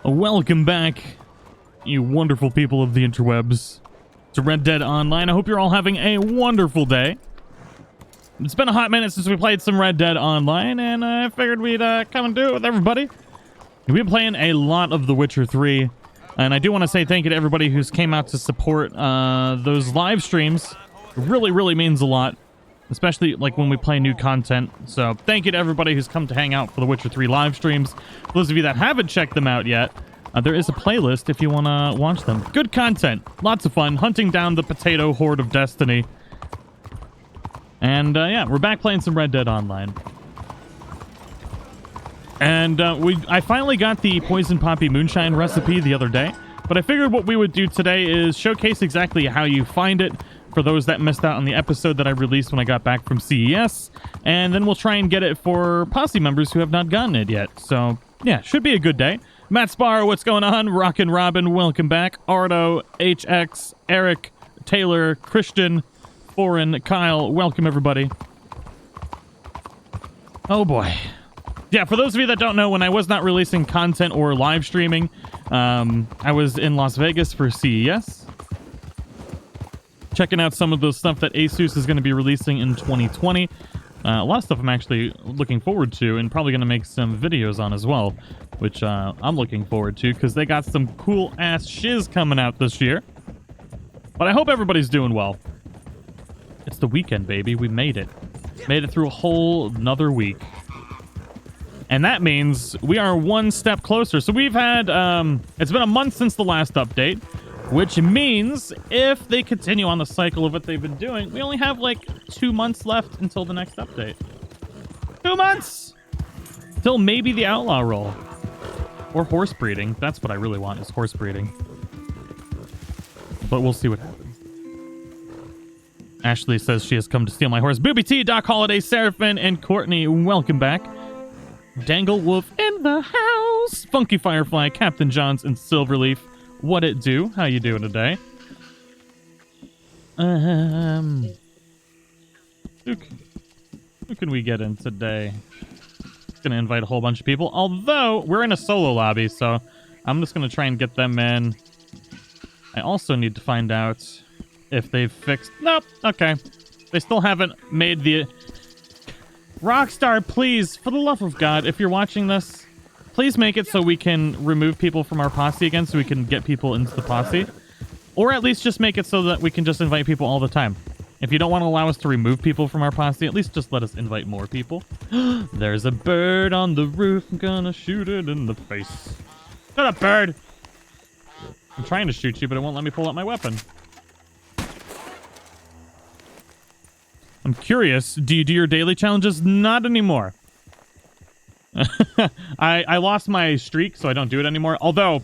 Welcome back, you wonderful people of the interwebs, to Red Dead Online. I hope you're all having a wonderful day. It's been a hot minute since we played some Red Dead Online, and I figured we'd come and do it with everybody. We've been playing a lot of The Witcher 3, and I do want to say thank you to everybody who's came out to support those live streams. It really means a lot, especially like when we play new content. So thank you to everybody who's come to hang out for The Witcher 3 live streams. For those of you that haven't checked them out yet, there is a playlist if you want to watch them. Good content, lots of fun, hunting down the potato horde of destiny. And yeah, we're back playing some Red Dead Online. And I finally got the Poison Poppy Moonshine recipe the other day, but I figured what we would do today is showcase exactly how you find it for those that missed out on the episode that I released when I got back from CES, and then we'll try and get it for Posse members who have not gotten it yet. So yeah, should be a good day. Matt Sparrow, what's going on? Rockin' Robin, welcome back. Ardo, HX, Eric, Taylor, Christian, Foreign, Kyle, welcome everybody. Oh boy. Yeah, for those of you that don't know, when I was not releasing content or live streaming, I was in Las Vegas for CES. Checking out some of the stuff that ASUS is going to be releasing in 2020. A lot of stuff I'm actually looking forward to and probably going to make some videos on as well, which I'm looking forward to because they got some cool-ass shiz coming out this year. But I hope everybody's doing well. It's the weekend, baby. We made it. Made it through a whole another week. And that means we are one step closer. So we've had, it's been a month since the last update, which means if they continue on the cycle of what they've been doing, we only have like 2 months left until the next update. 2 months! Till maybe the outlaw roll. Or horse breeding. That's what I really want, is horse breeding. But we'll see what happens. Ashley says she has come to steal my horse. Booby T, Doc Holiday, Seraphin, and Courtney, welcome back. Dangle Wolf in the house. Funky Firefly, Captain Johns, and Silverleaf. What it do? How you doing today? Who can we get in today? Gonna invite a whole bunch of people. Although we're in a solo lobby, so I'm just gonna try and get them in. I also need to find out if they've fixed. Nope. Okay. They still haven't made the. Rockstar, please, for the love of God, if you're watching this, please make it so we can remove people from our posse again so we can get people into the posse. Or at least just make it so that we can just invite people all the time. If you don't want to allow us to remove people from our posse, at least just let us invite more people. There's a bird on the roof. I'm gonna shoot it in the face. Shut up, bird! I'm trying to shoot you, but it won't let me pull out my weapon. I'm curious, do you do your daily challenges? Not anymore. I lost my streak, so I don't do it anymore. Although,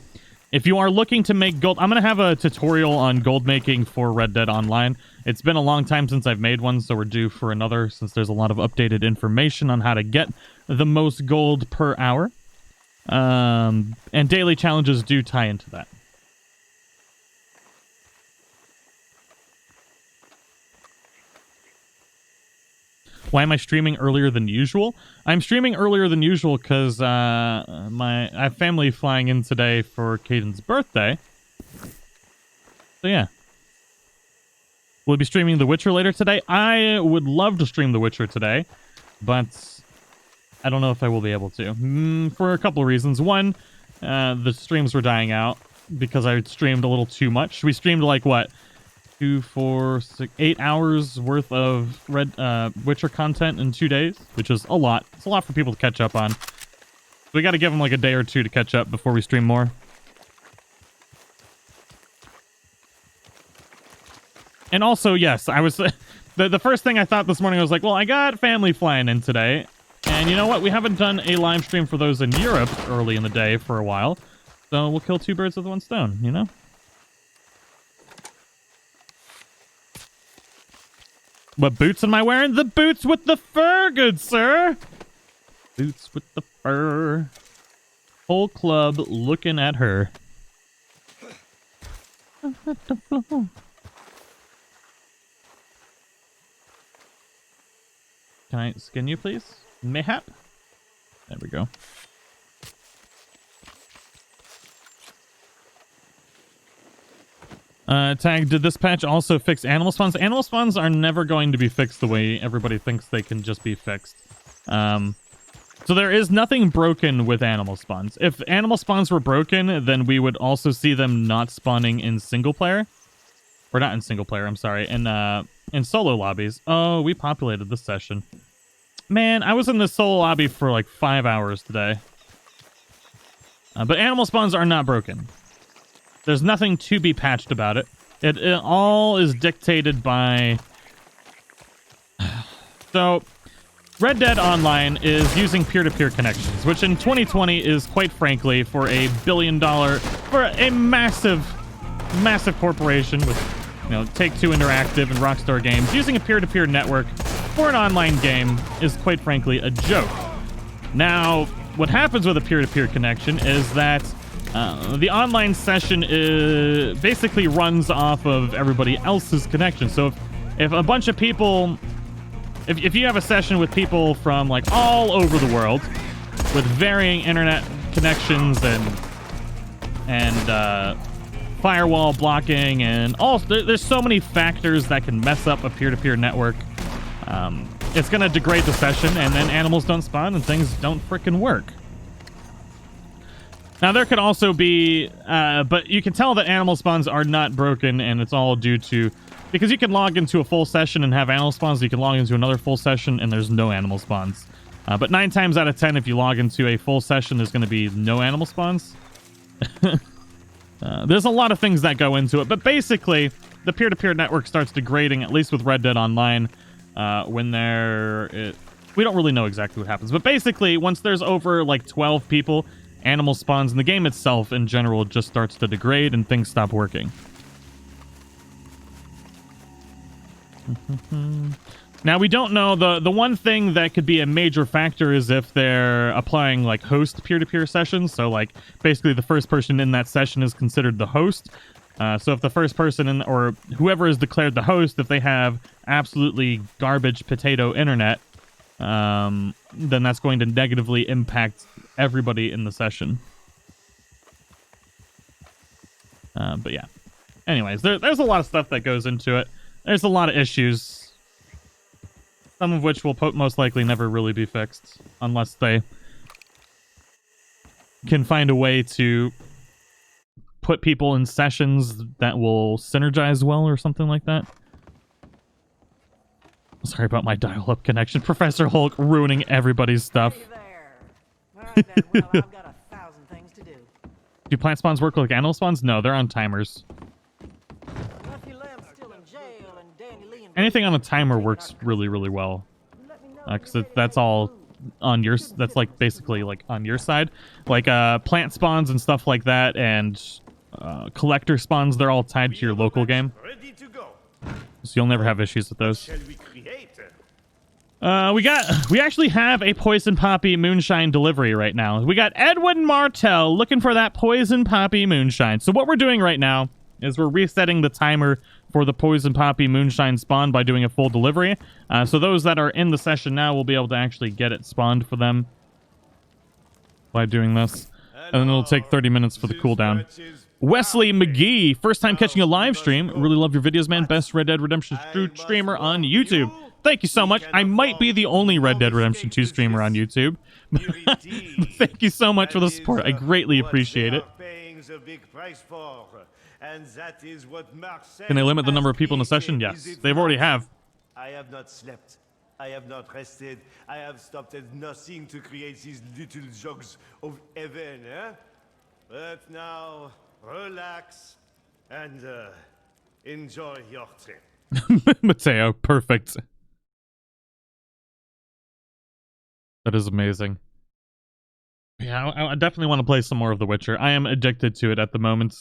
if you are looking to make gold, I'm going to have a tutorial on gold making for Red Dead Online. It's been a long time since I've made one, so we're due for another, since there's a lot of updated information on how to get the most gold per hour. And daily challenges do tie into that. Why am I streaming earlier than usual? I'm streaming earlier than usual because I have family flying in today for Caden's birthday. So yeah. Will we be streaming The Witcher later today? I would love to stream The Witcher today, but I don't know if I will be able to. For a couple of reasons. One, the streams were dying out because I streamed a little too much. We streamed like, what? 2, 4, 6, 8 hours worth of Witcher content in 2 days, which is a lot. It's a lot for people to catch up on. So we got to give them like a day or two to catch up before we stream more. And also, yes, I was the first thing I thought this morning, I was like, well, I got family flying in today, and you know what? We haven't done a live stream for those in Europe early in the day for a while, so we'll kill 2 birds with 1 stone, you know? What boots am I wearing? The boots with the fur, good sir. Boots with the fur. Whole club looking at her. Can I skin you, please? Mayhap? There we go. Tag, did this patch also fix animal spawns? Animal spawns are never going to be fixed the way everybody thinks they can just be fixed. So there is nothing broken with animal spawns. If animal spawns were broken, then we would also see them not spawning in single player. Or not in single player, I'm sorry. In solo lobbies. Oh, we populated this session. Man, I was in the solo lobby for like 5 hours today. But animal spawns are not broken. There's nothing to be patched about it. It all is dictated by... So, Red Dead Online is using peer-to-peer connections, which in 2020 is, quite frankly, for a billion-dollar... For a massive, massive corporation with, you know, Take-Two Interactive and Rockstar Games, using a peer-to-peer network for an online game is, quite frankly, a joke. Now, what happens with a peer-to-peer connection is that the online session basically runs off of everybody else's connection. So if a bunch of people, if you have a session with people from like all over the world with varying internet connections and firewall blocking and all, there's so many factors that can mess up a peer-to-peer network. It's going to degrade the session, and then animals don't spawn and things don't frickin' work. Now, there could also be, but you can tell that animal spawns are not broken, and it's all due to, because you can log into a full session and have animal spawns, you can log into another full session and there's no animal spawns. But 9 times out of 10, if you log into a full session, there's going to be no animal spawns. There's a lot of things that go into it, but basically, the peer-to-peer network starts degrading, at least with Red Dead Online, when we don't really know exactly what happens, but basically, once there's over like 12 people, animal spawns, and the game itself in general just starts to degrade and things stop working. Now, we don't know, the one thing that could be a major factor is if they're applying like host peer-to-peer sessions. So like basically the first person in that session is considered the host. So if the first person or whoever is declared the host, if they have absolutely garbage potato internet, then that's going to negatively impact everybody in the session. But yeah. Anyways, there's a lot of stuff that goes into it. There's a lot of issues. Some of which will most likely never really be fixed. Unless they can find a way to put people in sessions that will synergize well or something like that. Sorry about my dial-up connection. Professor Hulk ruining everybody's stuff. Do plant spawns work like animal spawns? No, they're on timers. Anything on a timer works really, really well. Because that's all on your... That's like basically like on your side. Like plant spawns and stuff like that, and collector spawns, they're all tied to your local game. So you'll never have issues with those. We actually have a Poison Poppy Moonshine delivery right now. We got Edwin Martell looking for that Poison Poppy Moonshine. So what we're doing right now is we're resetting the timer for the Poison Poppy Moonshine spawn by doing a full delivery. So those that are in the session now will be able to actually get it spawned for them by doing this. And then it'll take 30 minutes for the cooldown. Wesley McGee, first time catching a live stream. Really love your videos, man. Best Red Dead Redemption 2 streamer on YouTube. Thank you so much. I might be the only Red Dead Redemption 2 streamer on YouTube. Thank you so much for the support. I greatly appreciate it. Can they limit the number of people in the session? Yes, they've already have. I have not slept. I have not rested. I have stopped at nothing to create these little jogs of heaven, eh? But now, relax and enjoy your trip. Mateo, perfect. That is amazing. Yeah, I definitely want to play some more of The Witcher. I am addicted to it at the moment.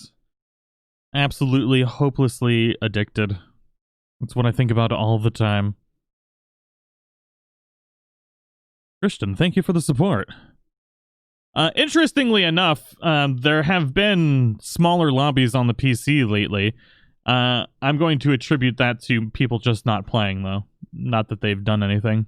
Absolutely, hopelessly addicted. That's what I think about all the time. Christian, thank you for the support. Interestingly enough, there have been smaller lobbies on the PC lately. I'm going to attribute that to people just not playing, though. Not that they've done anything.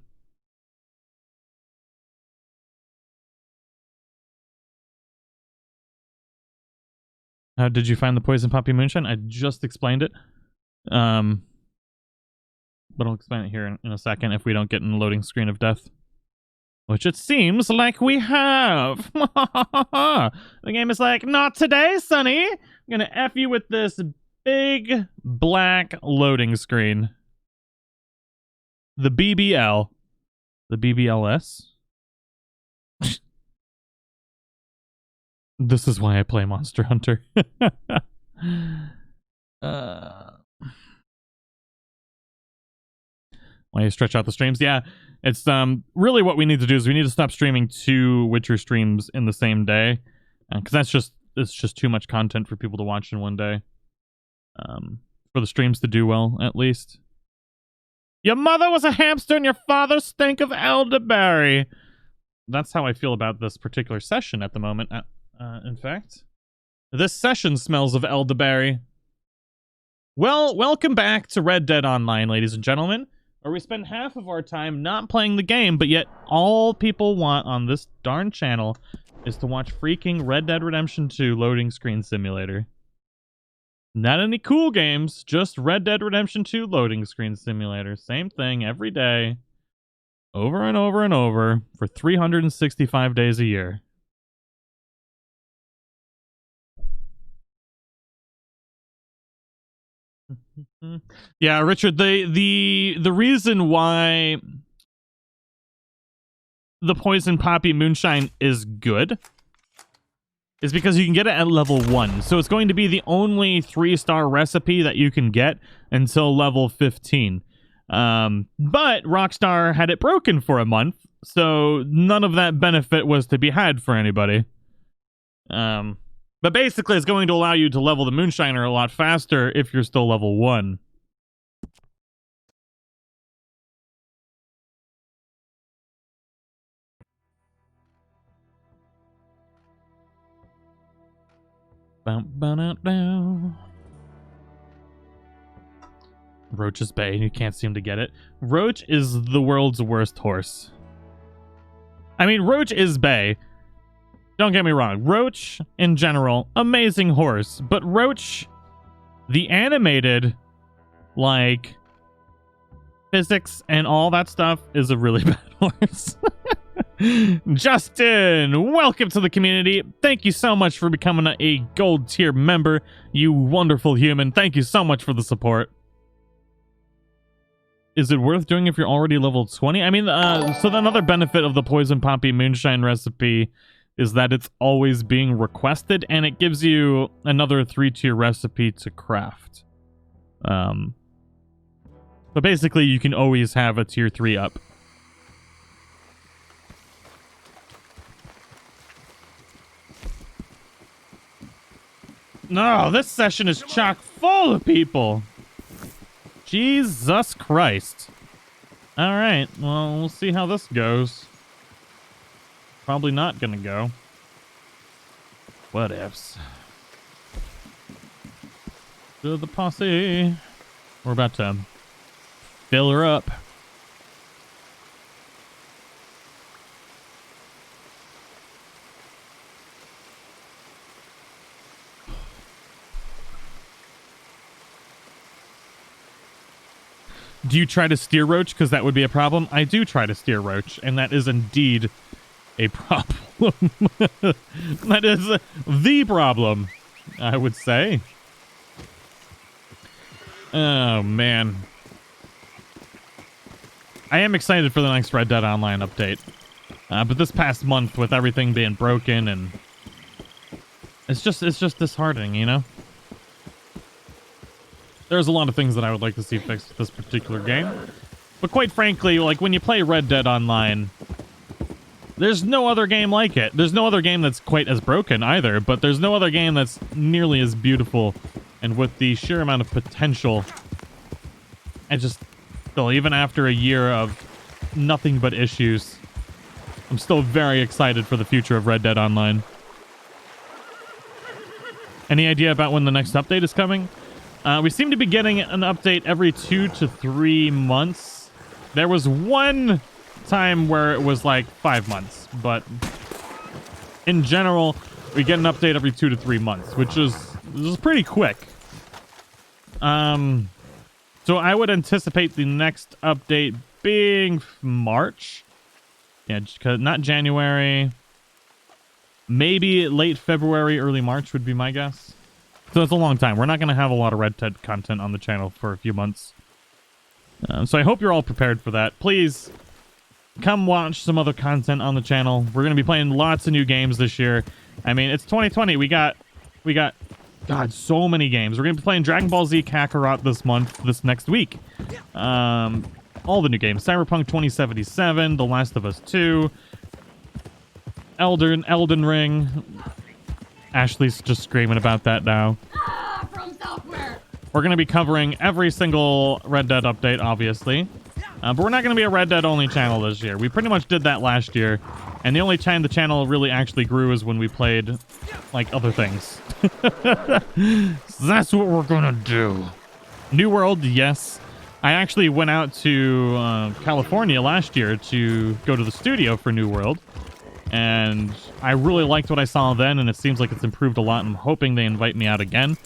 How did you find the Poison Poppy Moonshine? I just explained it. But I'll explain it here in a second if we don't get in the loading screen of death. Which it seems like we have. The game is like, not today, Sonny. I'm gonna F you with this big black loading screen. The BBL. The BBLS? This is why I play Monster Hunter. Why you stretch out the streams? Yeah, it's really what we need to do is we need to stop streaming 2 Witcher streams in the same day, because it's just too much content for people to watch in one day. For the streams to do well, at least. Your mother was a hamster and your father stank of elderberry. That's how I feel about this particular session at the moment. In fact, this session smells of elderberry. Well, welcome back to Red Dead Online, ladies and gentlemen, where we spend half of our time not playing the game, but yet all people want on this darn channel is to watch freaking Red Dead Redemption 2 loading screen simulator. Not any cool games, just Red Dead Redemption 2 loading screen simulator. Same thing every day, over and over and over, for 365 days a year. Yeah, Richard, the reason why the Poison Poppy Moonshine is good is because you can get it at level 1. So it's going to be the only 3-star recipe that you can get until level 15. But Rockstar had it broken for a month, so none of that benefit was to be had for anybody. But basically, it's going to allow you to level the Moonshiner a lot faster if you're still level 1. Roach's Bay, and you can't seem to get it. Roach is the world's worst horse. I mean, Roach is Bay. Don't get me wrong. Roach, in general, amazing horse. But Roach, the animated, like, physics and all that stuff is a really bad horse. Justin, welcome to the community. Thank you so much for becoming a gold tier member, you wonderful human. Thank you so much for the support. Is it worth doing if you're already level 20? I mean, so another benefit of the Poison Poppy Moonshine recipe is that it's always being requested, and it gives you another 3-tier recipe to craft. So basically, you can always have a tier 3 up. No, this session is chock full of people. Jesus Christ. Alright, well, we'll see how this goes. Probably not gonna go. What ifs? To the posse. We're about to fill her up. Do you try to steer Roach? Because that would be a problem. I do try to steer Roach, and that is indeed a problem. That is the problem, I would say. Oh, man. I am excited for the next Red Dead Online update. But this past month, with everything being broken, and it's just disheartening, you know? There's a lot of things that I would like to see fixed with this particular game. But quite frankly, like, when you play Red Dead Online, there's no other game like it. There's no other game that's quite as broken either, but there's no other game that's nearly as beautiful and with the sheer amount of potential. And just, still, even after a year of nothing but issues, I'm still very excited for the future of Red Dead Online. Any idea about when the next update is coming? We seem to be getting an update every 2 to 3 months. There was one time where it was like 5 months, but in general, we get an update every 2 to 3 months, which is this is pretty quick. So I would anticipate the next update being March. Yeah, not January. Maybe late February, early March would be my guess. So it's a long time. We're not going to have a lot of Red Dead content on the channel for a few months. So I hope you're all prepared for that. Please come watch some other content on the channel. We're going to be playing lots of new games this year. I mean, it's 2020. We got, God, so many games. We're going to be playing Dragon Ball Z Kakarot this next week. All the new games. Cyberpunk 2077, The Last of Us 2, Elden Ring. Ashley's just screaming about that now. From software. We're going to be covering every single Red Dead update, obviously. But we're not going to be a Red Dead only channel this year. We pretty much did that last year. And the only time the channel really actually grew is when we played, like, other things. So that's what we're going to do. New World, yes. I actually went out to California last year to go to the studio for New World. And I really liked what I saw then, and it seems like it's improved a lot. I'm hoping they invite me out again,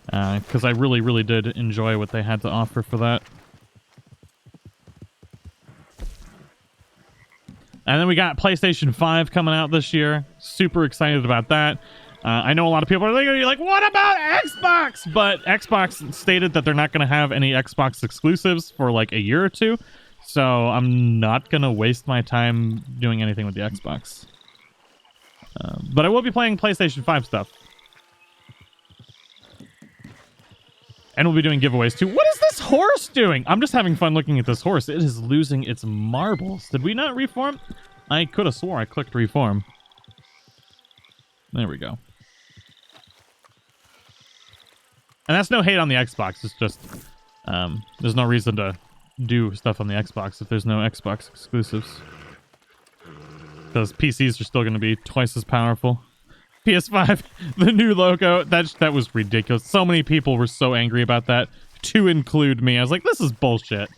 because I really, really did enjoy what they had to offer for that. And then we got PlayStation 5 coming out this year. Super excited about that. I know a lot of people are like, what about Xbox? But Xbox stated that they're not going to have any Xbox exclusives for like a year or two. So I'm not going to waste my time doing anything with the Xbox. But I will be playing PlayStation 5 stuff. And we'll be doing giveaways too. What is this horse doing? I'm just having fun looking at this horse. It is losing its marbles. Did we not reform? I could have swore I clicked reform. There we go. And that's no hate on the Xbox. It's just there's no reason to do stuff on the Xbox if there's no Xbox exclusives. Because PCs are still going to be twice as powerful. PS5, the new logo, that was ridiculous. So many people were so angry about that, to include me. I was like, this is bullshit.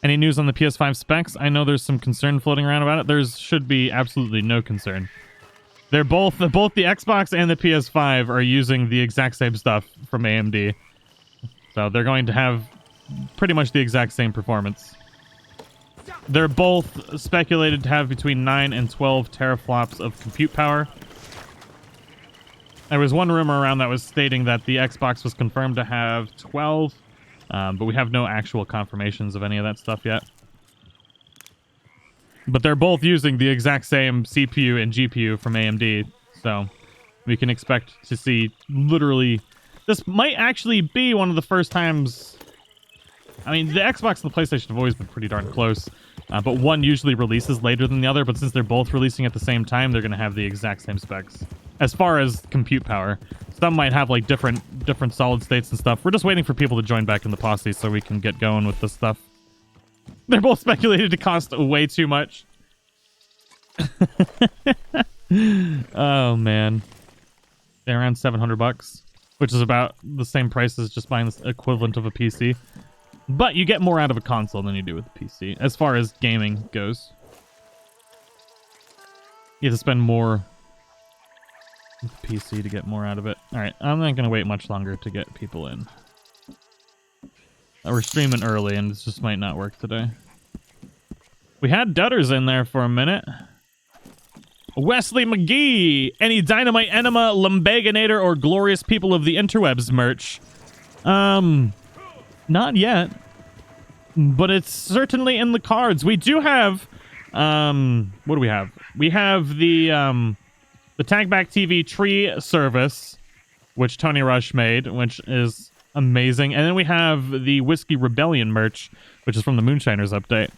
Any news on the PS5 specs? I know there's some concern floating around about it. There should be absolutely no concern. They're both the Xbox and the PS5 are using the exact same stuff from AMD. So they're going to have pretty much the exact same performance. They're both speculated to have between 9 and 12 teraflops of compute power. There was one rumor around that was stating that the Xbox was confirmed to have 12, but we have no actual confirmations of any of that stuff yet. But they're both using the exact same CPU and GPU from AMD, so we can expect to see literally... This might actually be one of the first times... I mean, the Xbox and the PlayStation have always been pretty darn close, but one usually releases later than the other, but since they're both releasing at the same time, they're going to have the exact same specs. As far as compute power, some might have like different solid states and stuff. We're just waiting for people to join back in the posse so we can get going with this stuff. They're both speculated to cost way too much. Oh, man. They're around $700, which is about the same price as just buying the equivalent of a PC. But you get more out of a console than you do with a PC, as far as gaming goes. You have to spend more with the PC to get more out of it. Alright, I'm not going to wait much longer to get people in. We're streaming early, and this just might not work today. We had Dutters in there for a minute. Wesley McGee! Any Dynamite Enema, Lumbaganator, or Glorious People of the Interwebs merch? Not yet, but it's certainly in the cards. We do have, what do we have? We have the Tagback TV tree service, which Tony Rush made, which is amazing. And then we have the Whiskey Rebellion merch, which is from the Moonshiners update.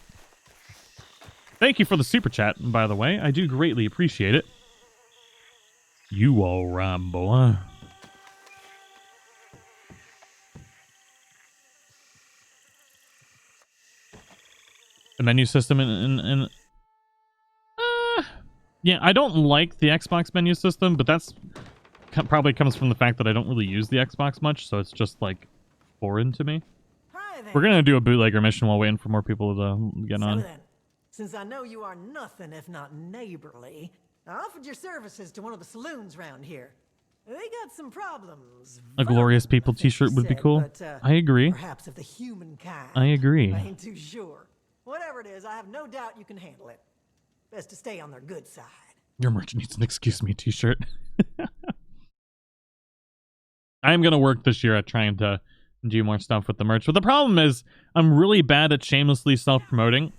Thank you for the super chat, by the way. I do greatly appreciate it. You all right, boy. The menu system yeah, I don't like the Xbox menu system, but that's probably comes from the fact that I don't really use the Xbox much, so it's just like foreign to me. We're gonna do a bootlegger mission while waiting for more people to get on. So then, since I know you are nothing if not neighborly, I offered your services to one of the saloons around here. They got some problems. A Glorious People t-shirt would be cool. But, I agree. Perhaps of the humankind. I agree. I ain't too sure. Whatever it is, I have no doubt you can handle it. Best to stay on their good side. Your merch needs an excuse me t-shirt. I'm going to work this year at trying to do more stuff with the merch. But the problem is, I'm really bad at shamelessly self-promoting.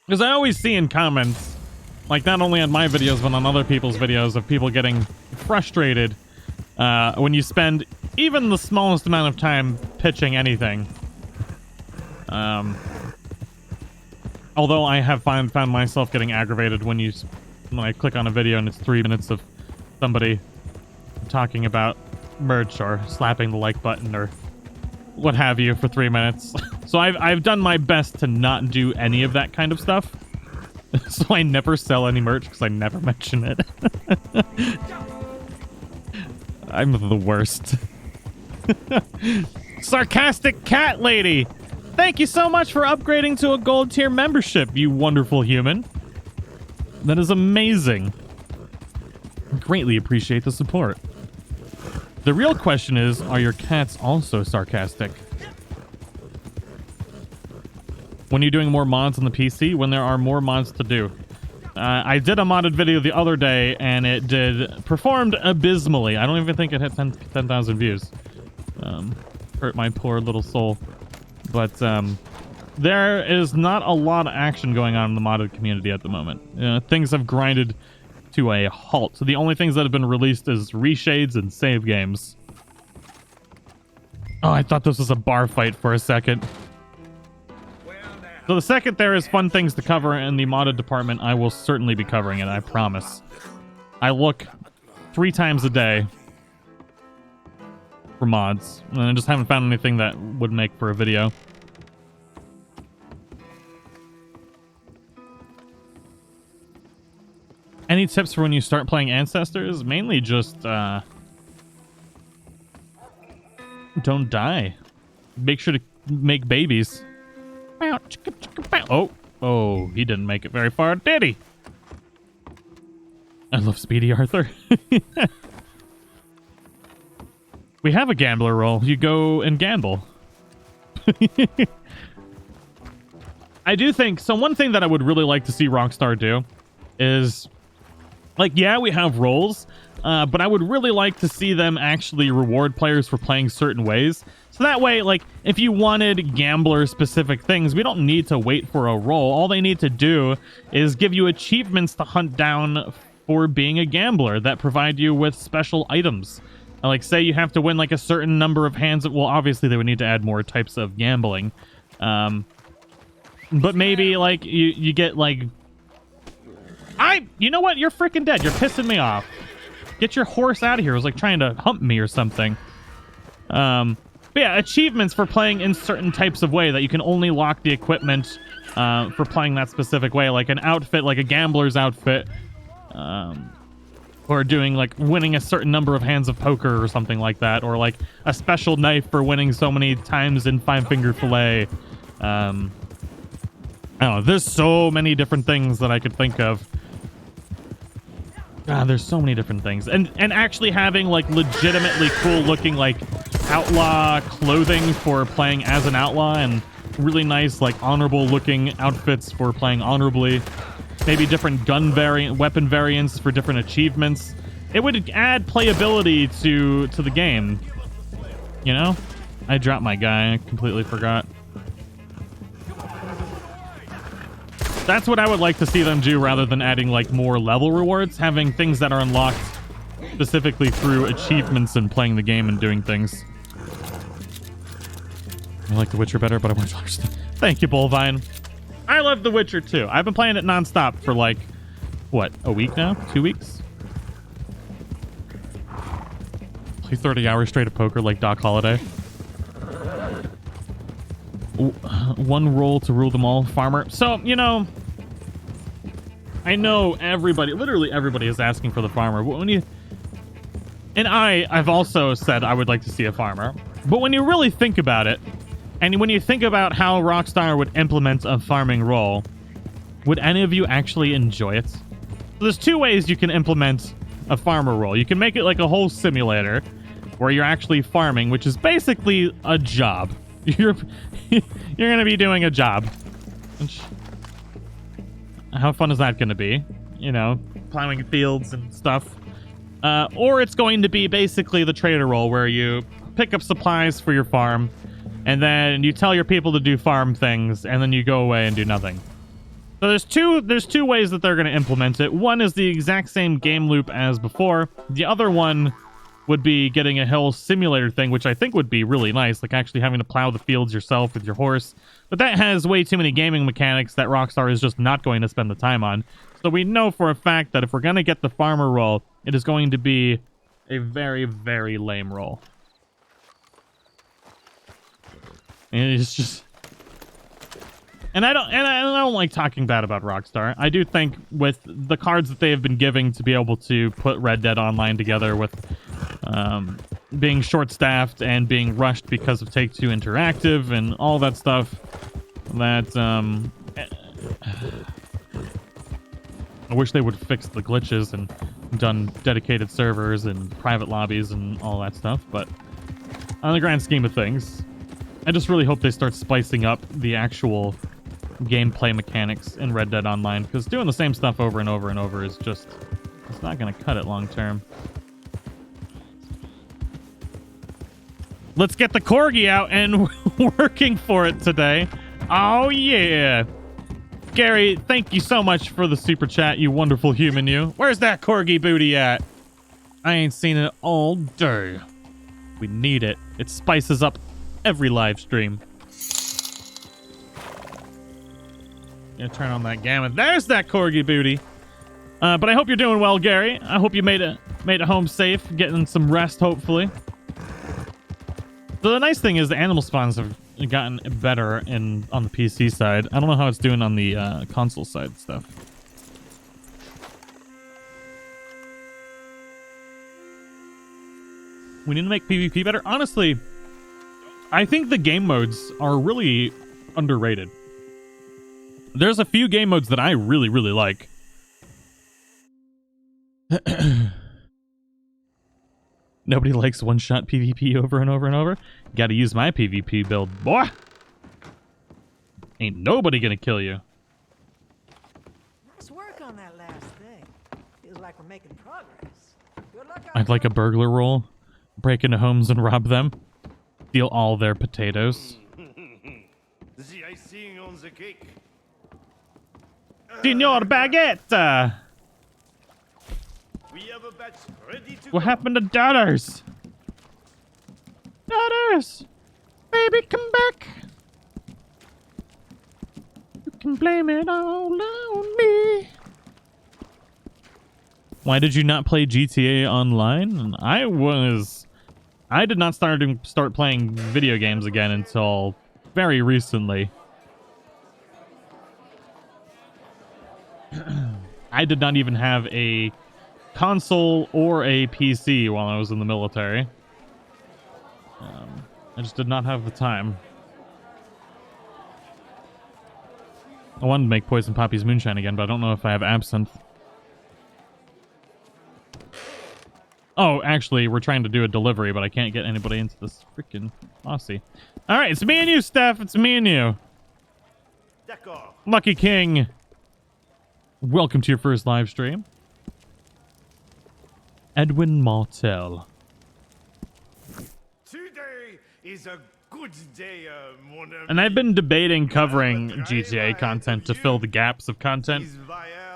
Because I always see in comments, like not only on my videos, but on other people's videos, of people getting frustrated when you spend even the smallest amount of time pitching anything. Although I have found myself getting aggravated when I click on a video and it's 3 minutes of somebody talking about merch or slapping the like button or what have you for 3 minutes. So I've done my best to not do any of that kind of stuff. So I never sell any merch because I never mention it. I'm the worst. Sarcastic Cat Lady! Thank you so much for upgrading to a gold tier membership, you wonderful human. That is amazing. Greatly appreciate the support. The real question is, are your cats also sarcastic? When you're doing more mods on the PC, when there are more mods to do. I did a modded video the other day, and it performed abysmally. I don't even think it hit 10,000 views. Hurt my poor little soul. But there is not a lot of action going on in the modded community at the moment. Things have grinded to a halt. So the only things that have been released is reshades and save games. Oh, I thought this was a bar fight for a second. So the second there is fun things to cover in the modded department, I will certainly be covering it, I promise. I look 3 times a day for mods, and I just haven't found anything that would make for a video. Any tips for when you start playing Ancestors? Mainly just, don't die. Make sure to make babies. Oh, he didn't make it very far, did he? I love Speedy Arthur. We have a gambler role. You go and gamble. I do think, so one thing that I would really like to see Rockstar do is, like, yeah, we have roles, but I would really like to see them actually reward players for playing certain ways. So that way, like, if you wanted gambler-specific things, we don't need to wait for a role. All they need to do is give you achievements to hunt down for being a gambler that provide you with special items. Like, say you have to win, like, a certain number of hands. Well, obviously, they would need to add more types of gambling. But maybe, like, you get, like... You know what? You're freaking dead. You're pissing me off. Get your horse out of here. It was, like, trying to hump me or something. But yeah, achievements for playing in certain types of way that you can only lock the equipment for playing that specific way. Like an outfit, like a gambler's outfit. Or doing, like, winning a certain number of hands of poker or something like that. Or, like, a special knife for winning so many times in 5-finger fillet. I don't know. There's so many different things that I could think of. There's so many different things. And actually having, like, legitimately cool-looking, like, outlaw clothing for playing as an outlaw. And really nice, like, honorable-looking outfits for playing honorably. Maybe different weapon variants for different achievements. It would add playability to the game. You know? I dropped my guy. I completely forgot. That's what I would like to see them do rather than adding, like, more level rewards. Having things that are unlocked specifically through achievements and playing the game and doing things. I like The Witcher better, but I want to understand. Thank you, Bullvine. I love The Witcher too. I've been playing it nonstop for, like, what, a week now? 2 weeks? Play 30 hours straight of poker like Doc Holliday. One role to rule them all, farmer. So, you know, I know everybody, literally everybody is asking for the farmer. But when you, and I've also said I would like to see a farmer. But when you really think about it, and when you think about how Rockstar would implement a farming role, would any of you actually enjoy it? So there's two ways you can implement a farmer role. You can make it like a whole simulator where you're actually farming, which is basically a job. You're going to be doing a job. Which, how fun is that going to be? You know, plowing fields and stuff. Or it's going to be basically the trader role where you pick up supplies for your farm and then you tell your people to do farm things and then you go away and do nothing. So there's two ways that they're going to implement it. One is the exact same game loop as before. The other one would be getting a hill simulator thing, which I think would be really nice, like actually having to plow the fields yourself with your horse. But that has way too many gaming mechanics that Rockstar is just not going to spend the time on. So we know for a fact that if we're going to get the farmer role, it is going to be a very, very lame role. And it's just... And I don't like talking bad about Rockstar. I do think with the cards that they have been giving to be able to put Red Dead Online together with being short-staffed and being rushed because of Take-Two Interactive and all that stuff, that I wish they would fix the glitches and done dedicated servers and private lobbies and all that stuff. But on the grand scheme of things, I just really hope they start spicing up the actual gameplay mechanics in Red Dead Online, because doing the same stuff over and over and over is just, it's not going to cut it long term. Let's get the corgi out and working for it today. Oh yeah. Gary, thank you so much for the super chat, you wonderful human, you. Where's that corgi booty at? I ain't seen it all day. We need it. It spices up every live stream. Gonna turn on that gamut. There's that corgi booty. But I hope you're doing well, Gary. I hope you made it home safe, getting some rest, hopefully. So the nice thing is the animal spawns have gotten better on the PC side. I don't know how it's doing on the console side stuff. We need to make PvP better. Honestly, I think the game modes are really underrated. There's a few game modes that I really, really like. Nobody likes one-shot PvP over and over and over. Gotta use my PvP build, boy. Ain't nobody gonna kill you. Nice work on that last thing. Feels like we're making progress. Good luck out I'd like a burglar roll. Break into homes and rob them. Steal all their potatoes. The icing on the cake. Signor Baguette! We have a batch ready to What happened to daughters? Daughters! Baby, come back! You can blame it all on me. Why did you not play GTA Online? I did not start playing video games again until very recently. I did not even have a console or a PC while I was in the military. I just did not have the time. I wanted to make Poison Poppies Moonshine again, but I don't know if I have Absinthe. Oh, actually, we're trying to do a delivery, but I can't get anybody into this freaking Aussie. All right, it's me and you, Steph. It's me and you. D'accord. Lucky King. Welcome to your first live stream. Edwin Martel. Today is a good day, mon ami. And I've been debating covering GTA content to fill the gaps of content.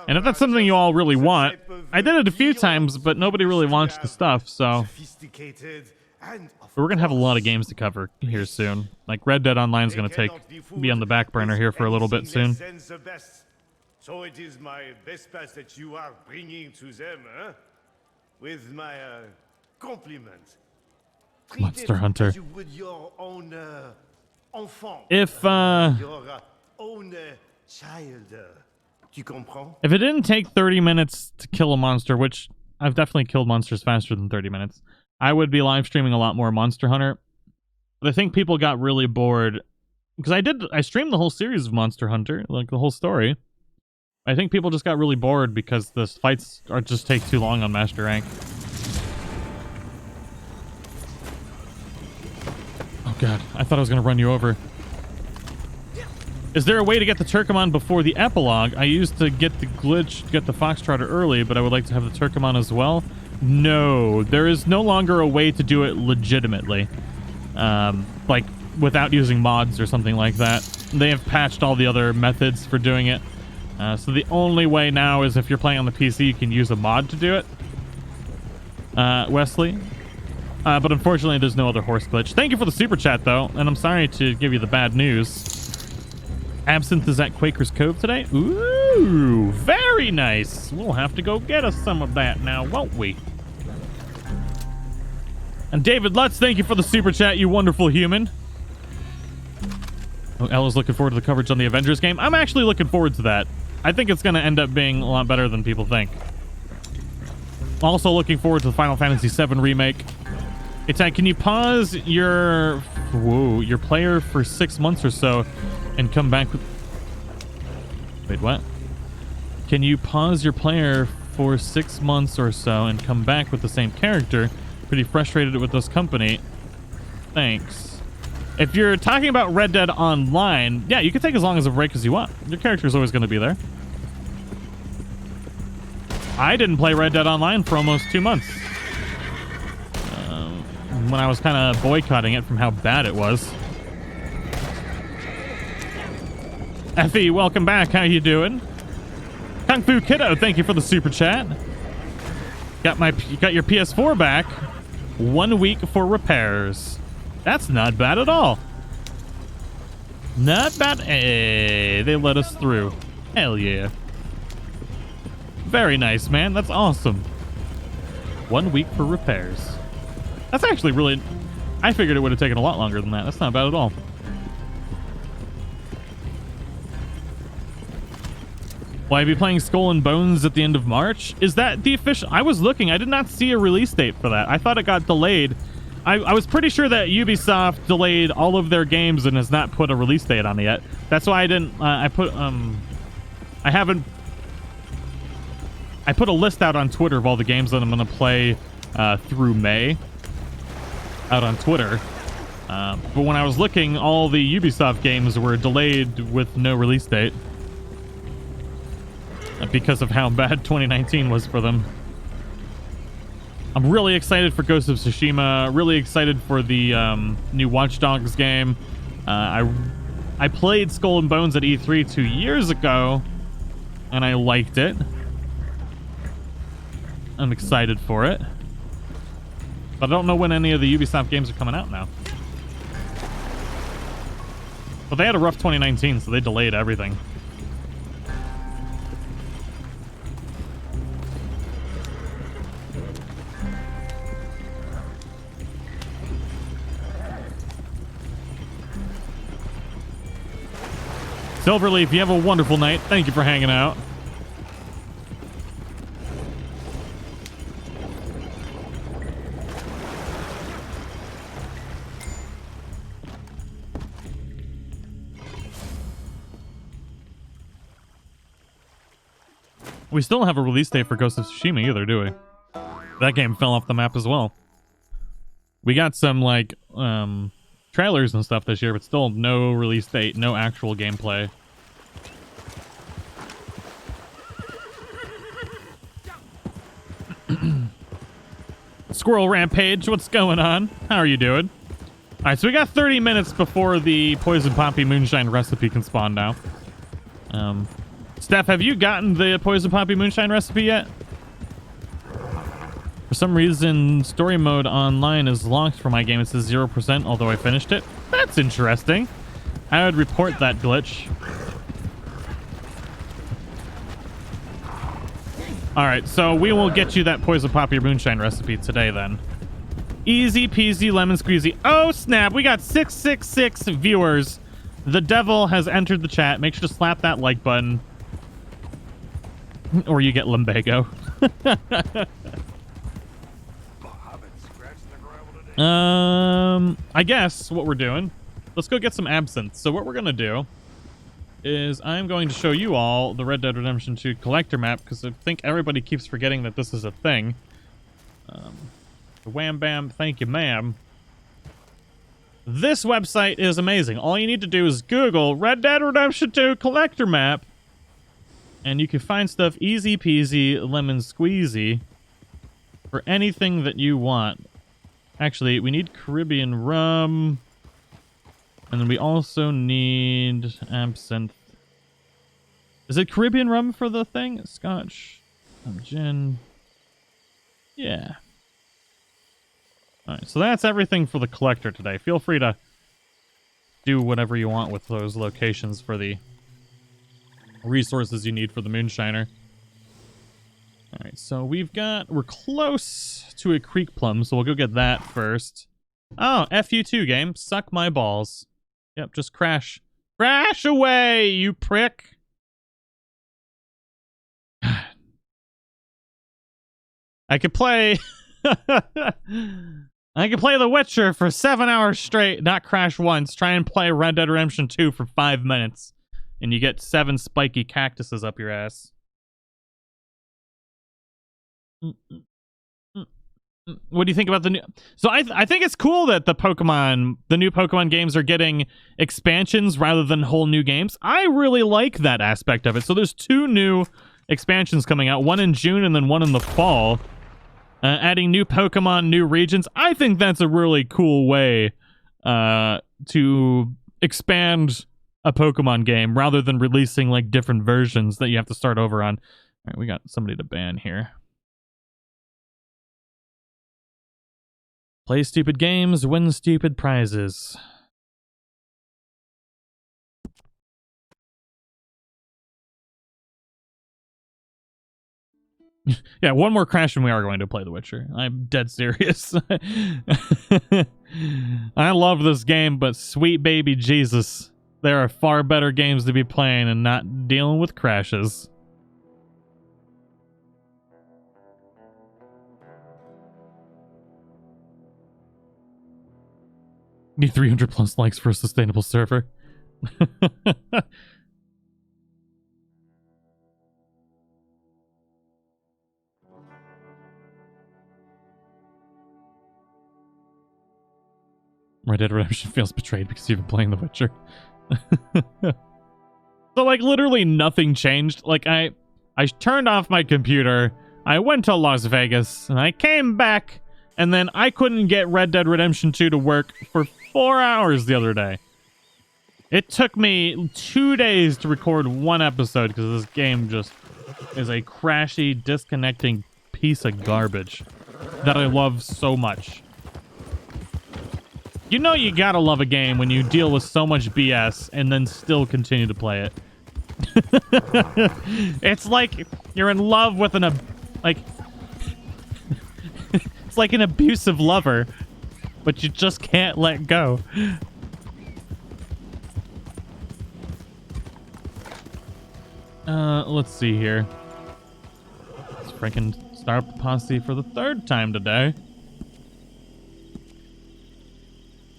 And if that's something you all really want, I did it a few times, but nobody really launched the stuff, so... We're going to have a lot of games to cover here soon. Like, Red Dead Online is going to be on the back burner here for a little bit soon. So it is my best pass that you are bringing to them, huh? With my compliment. Monster Hunter. As you would your own enfant. If your own child. Tu comprends? If it didn't take 30 minutes to kill a monster, which I've definitely killed monsters faster than 30 minutes, I would be live streaming a lot more Monster Hunter. But I think people got really bored because I streamed the whole series of Monster Hunter, like the whole story. I think people just got really bored because the fights are just take too long on Master Rank. Oh god, I thought I was gonna run you over. Is there a way to get the Turkomon before the epilogue? I used to get the glitch, get the Foxtrotter early, but I would like to have the Turkomon as well. No, there is no longer a way to do it legitimately. Like, without using mods or something like that. They have patched all the other methods for doing it. So the only way now is if you're playing on the PC, you can use a mod to do it. Wesley. But unfortunately, there's no other horse glitch. Thank you for the super chat, though. And I'm sorry to give you the bad news. Absinthe is at Quaker's Cove today. Ooh, very nice. We'll have to go get us some of that now, won't we? And David Lutz, thank you for the super chat, you wonderful human. Oh, Ella's looking forward to the coverage on the Avengers game. I'm actually looking forward to that. I think it's going to end up being a lot better than people think. Also looking forward to the Final Fantasy VII remake. It's like, can you pause your player for 6 months or so and come back with... Wait, what? Can you pause your player for 6 months or so and come back with the same character? Pretty frustrated with this company. Thanks. If you're talking about Red Dead Online, yeah, you can take as long as a break as you want. Your character's always going to be there. I didn't play Red Dead Online for almost 2 months. When I was kind of boycotting it from how bad it was. Effie, welcome back. How you doing? Kung Fu Kiddo, thank you for the super chat. You got your PS4 back. 1 week for repairs. That's not bad at all. Not bad. Hey, they let us through. Hell yeah. Very nice, man. That's awesome. 1 week for repairs. That's actually really... I figured it would have taken a lot longer than that. That's not bad at all. Will I be playing Skull and Bones at the end of March? Is that the official... I was looking. I did not see a release date for that. I thought it got delayed. I was pretty sure that Ubisoft delayed all of their games and has not put a release date on it yet. That's why I didn't... I put a list out on Twitter of all the games that I'm going to play through May. Out on Twitter. But when I was looking, all the Ubisoft games were delayed with no release date. Because of how bad 2019 was for them. I'm really excited for Ghost of Tsushima. Really excited for the new Watch Dogs game. I played Skull and Bones at E3 2 years ago. And I liked it. I'm excited for it. But I don't know when any of the Ubisoft games are coming out now. But they had a rough 2019, so they delayed everything. Silverleaf, you have a wonderful night. Thank you for hanging out. We still don't have a release date for Ghost of Tsushima either, do we? That game fell off the map as well. We got some, like, trailers and stuff this year, but still no release date, no actual gameplay. Squirrel Rampage, what's going on? How are you doing? All right, so we got 30 minutes before the Poison Poppy Moonshine recipe can spawn now. Steph, have you gotten the Poison Poppy Moonshine recipe yet? For some reason, story mode online is locked for my game. It says 0%, although I finished it. That's interesting. I would report that glitch. All right, so we will get you that Poison Poppy Moonshine recipe today, then. Easy peasy lemon squeezy. Oh, snap. We got 666 viewers. The devil has entered the chat. Make sure to slap that like button. Or you get lumbago. I guess what we're doing, let's go get some absinthe. So what we're gonna do is I'm going to show you all the Red Dead Redemption 2 collector map, because I think everybody keeps forgetting that this is a thing. Wham bam, thank you ma'am. This website is amazing. All you need to do is Google Red Dead Redemption 2 collector map, and you can find stuff easy peasy, lemon squeezy for anything that you want. Actually, we need Caribbean rum, and then we also need absinthe. Is it Caribbean rum for the thing? Scotch, gin. Yeah. Alright, so that's everything for the collector today. Feel free to do whatever you want with those locations for the resources you need for the Moonshiner. Alright, so we're close to a creek plum, so we'll go get that first. Oh, FU2 game. Suck my balls. Yep, just crash. Crash away, you prick! I could play... I could play The Witcher for 7 hours straight, not crash once. Try and play Red Dead Redemption 2 for 5 minutes, and you get 7 spiky cactuses up your ass. What do you think about the new... So I think it's cool that the new Pokemon games are getting expansions rather than whole new games. I really like that aspect of it. So there's 2 new expansions coming out, one in June and then one in the fall. Adding new Pokemon, new regions. I think that's a really cool way to expand a Pokemon game rather than releasing like different versions that you have to start over on. All right, we got somebody to ban here. Play stupid games, win stupid prizes. Yeah, one more crash and we are going to play The Witcher. I'm dead serious. I love this game, but sweet baby Jesus, there are far better games to be playing and not dealing with crashes. Need 300 plus likes for a sustainable server. Red Dead Redemption feels betrayed because you've been playing The Witcher. So, like, literally nothing changed. Like, I turned off my computer, I went to Las Vegas, and I came back, and then I couldn't get Red Dead Redemption 2 to work for 4 hours the other day. It took me 2 days to record 1 episode because this game just is a crashy, disconnecting piece of garbage that I love so much. You know you gotta love a game when you deal with so much BS and then still continue to play it. It's like you're in love with it's like an abusive lover, but you just can't let go. Let's see here. Let's freaking start the posse for the 3rd time today.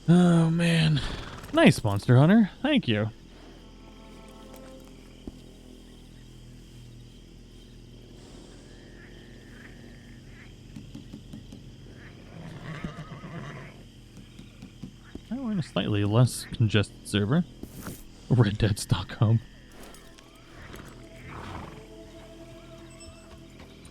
Oh, man. Nice, Monster Hunter. Thank you. Oh, we're in a slightly less congested server. Red Dead Stockholm.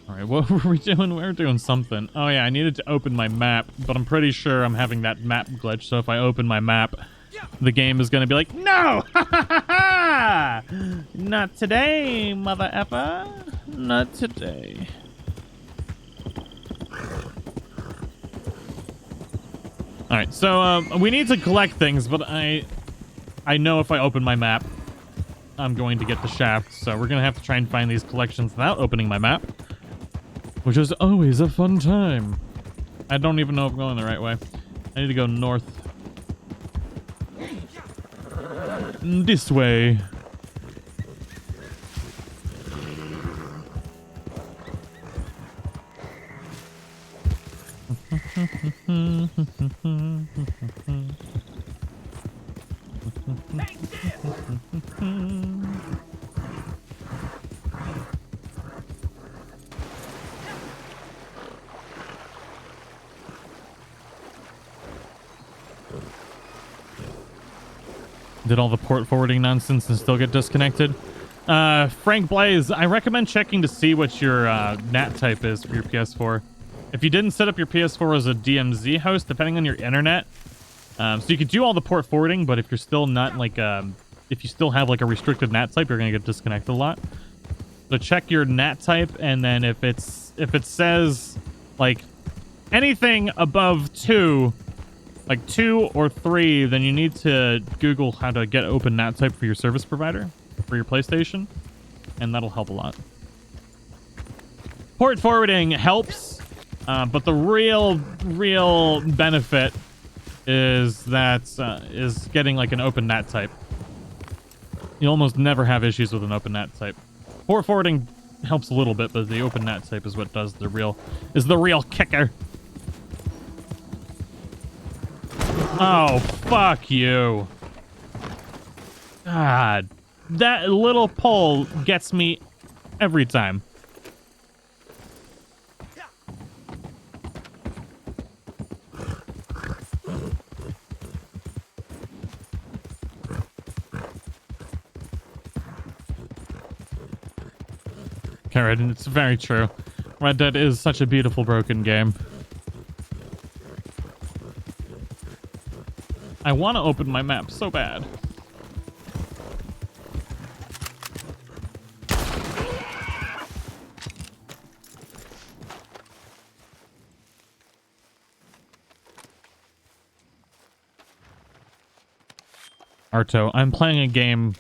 Alright, what were we doing? We were doing something. Oh yeah, I needed to open my map, but I'm pretty sure I'm having that map glitch, so if I open my map, the game is gonna be like, no! Not today, mother effer. Not today. Alright, so we need to collect things, but I know if I open my map, I'm going to get the shaft, so we're gonna have to try and find these collections without opening my map. Which is always a fun time. I don't even know if I'm going the right way. I need to go north. This way. Did all the port forwarding nonsense and still get disconnected? Frank Blaze, I recommend checking to see what your NAT type is for your PS4. If you didn't set up your PS4 as a DMZ host, depending on your internet, so you could do all the port forwarding, but if you're still not like, if you still have like a restricted NAT type, you're gonna get disconnected a lot. So check your NAT type, and then if it says like anything above 2, like 2 or 3, then you need to Google how to get open NAT type for your service provider for your PlayStation, and that'll help a lot. Port forwarding helps, but the real benefit is getting like an open NAT type. You almost never have issues with an open NAT type. Port forwarding helps a little bit, but the open NAT type is what does the real kicker. Oh, fuck you. God. That little pole gets me every time. Karen, it's very true. Red Dead is such a beautiful broken game. I want to open my map so bad. Arto, I'm playing a game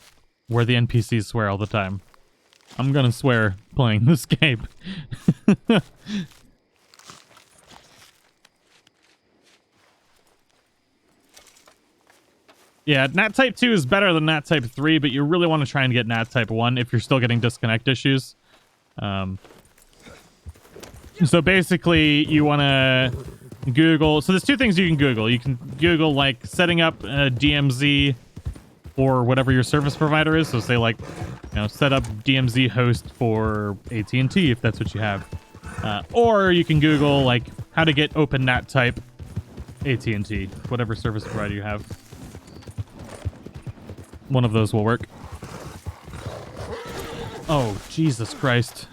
where the NPCs swear all the time. I'm gonna swear playing this game. Yeah, NAT Type 2 is better than NAT Type 3, but you really want to try and get NAT Type 1 if you're still getting disconnect issues. So basically, you want to Google... So there's two things you can Google. You can Google, like, setting up a DMZ for whatever your service provider is. So say, like, you know, set up DMZ host for AT&T if that's what you have. Or you can Google, like, how to get open NAT Type AT&T, whatever service provider you have. One of those will work. Oh, Jesus Christ.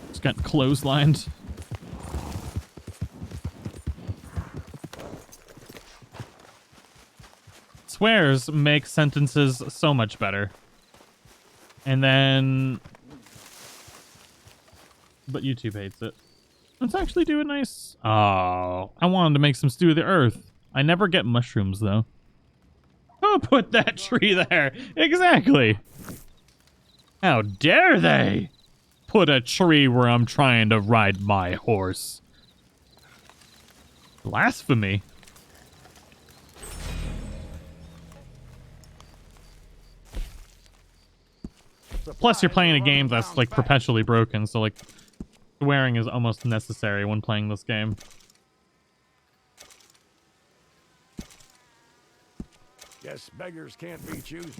Just got clotheslined. Swears make sentences so much better. And then... But YouTube hates it. Let's actually do a nice... Oh, I wanted to make some stew of the earth. I never get mushrooms, though. Who put that tree there? Exactly. How dare they put a tree where I'm trying to ride my horse? Blasphemy. Plus, you're playing a game that's, like, perpetually broken, so, like... Swearing is almost necessary when playing this game. Guess beggars can't be choosers.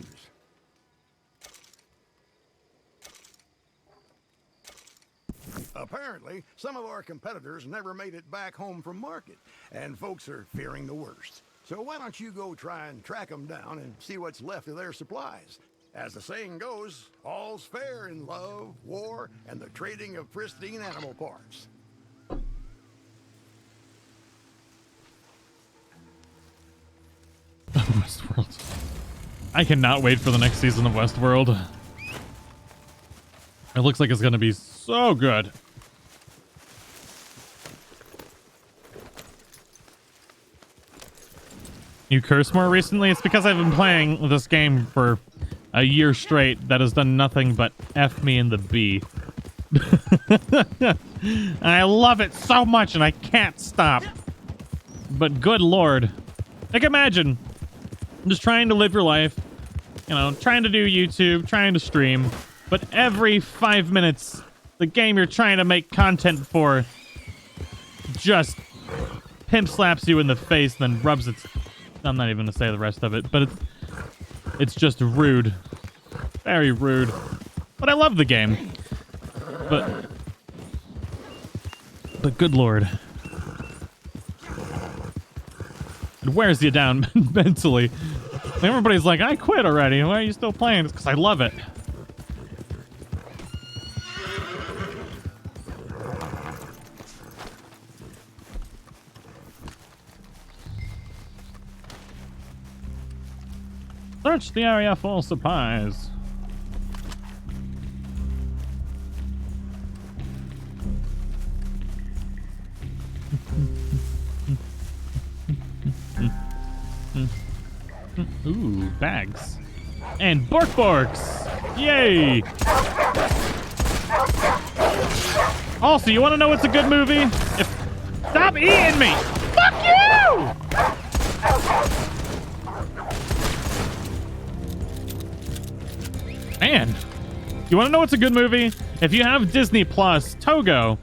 Apparently, some of our competitors never made it back home from market, and folks are fearing the worst. So why don't you go try and track them down and see what's left of their supplies? As the saying goes, all's fair in love, war, and the trading of pristine animal parts. Westworld. I cannot wait for the next season of Westworld. It looks like it's going to be so good. You curse more recently? It's because I've been playing this game for a year straight that has done nothing but F me in the B. And I love it so much and I can't stop. But good lord. Like, imagine just trying to live your life, you know, trying to do YouTube, trying to stream, but every 5 minutes the game you're trying to make content for just pimp slaps you in the face, then rubs its... I'm not even going to say the rest of it, but it's just rude. Very rude. But I love the game. But good lord. It wears you down mentally. Everybody's like, I quit already. Why are you still playing? It's because I love it. Search the area for supplies. Ooh, bags. And Borks! Yay! Also, you want to know what's a good movie? Stop eating me! Fuck you! Man, you want to know what's a good movie? If you have Disney Plus, Togo,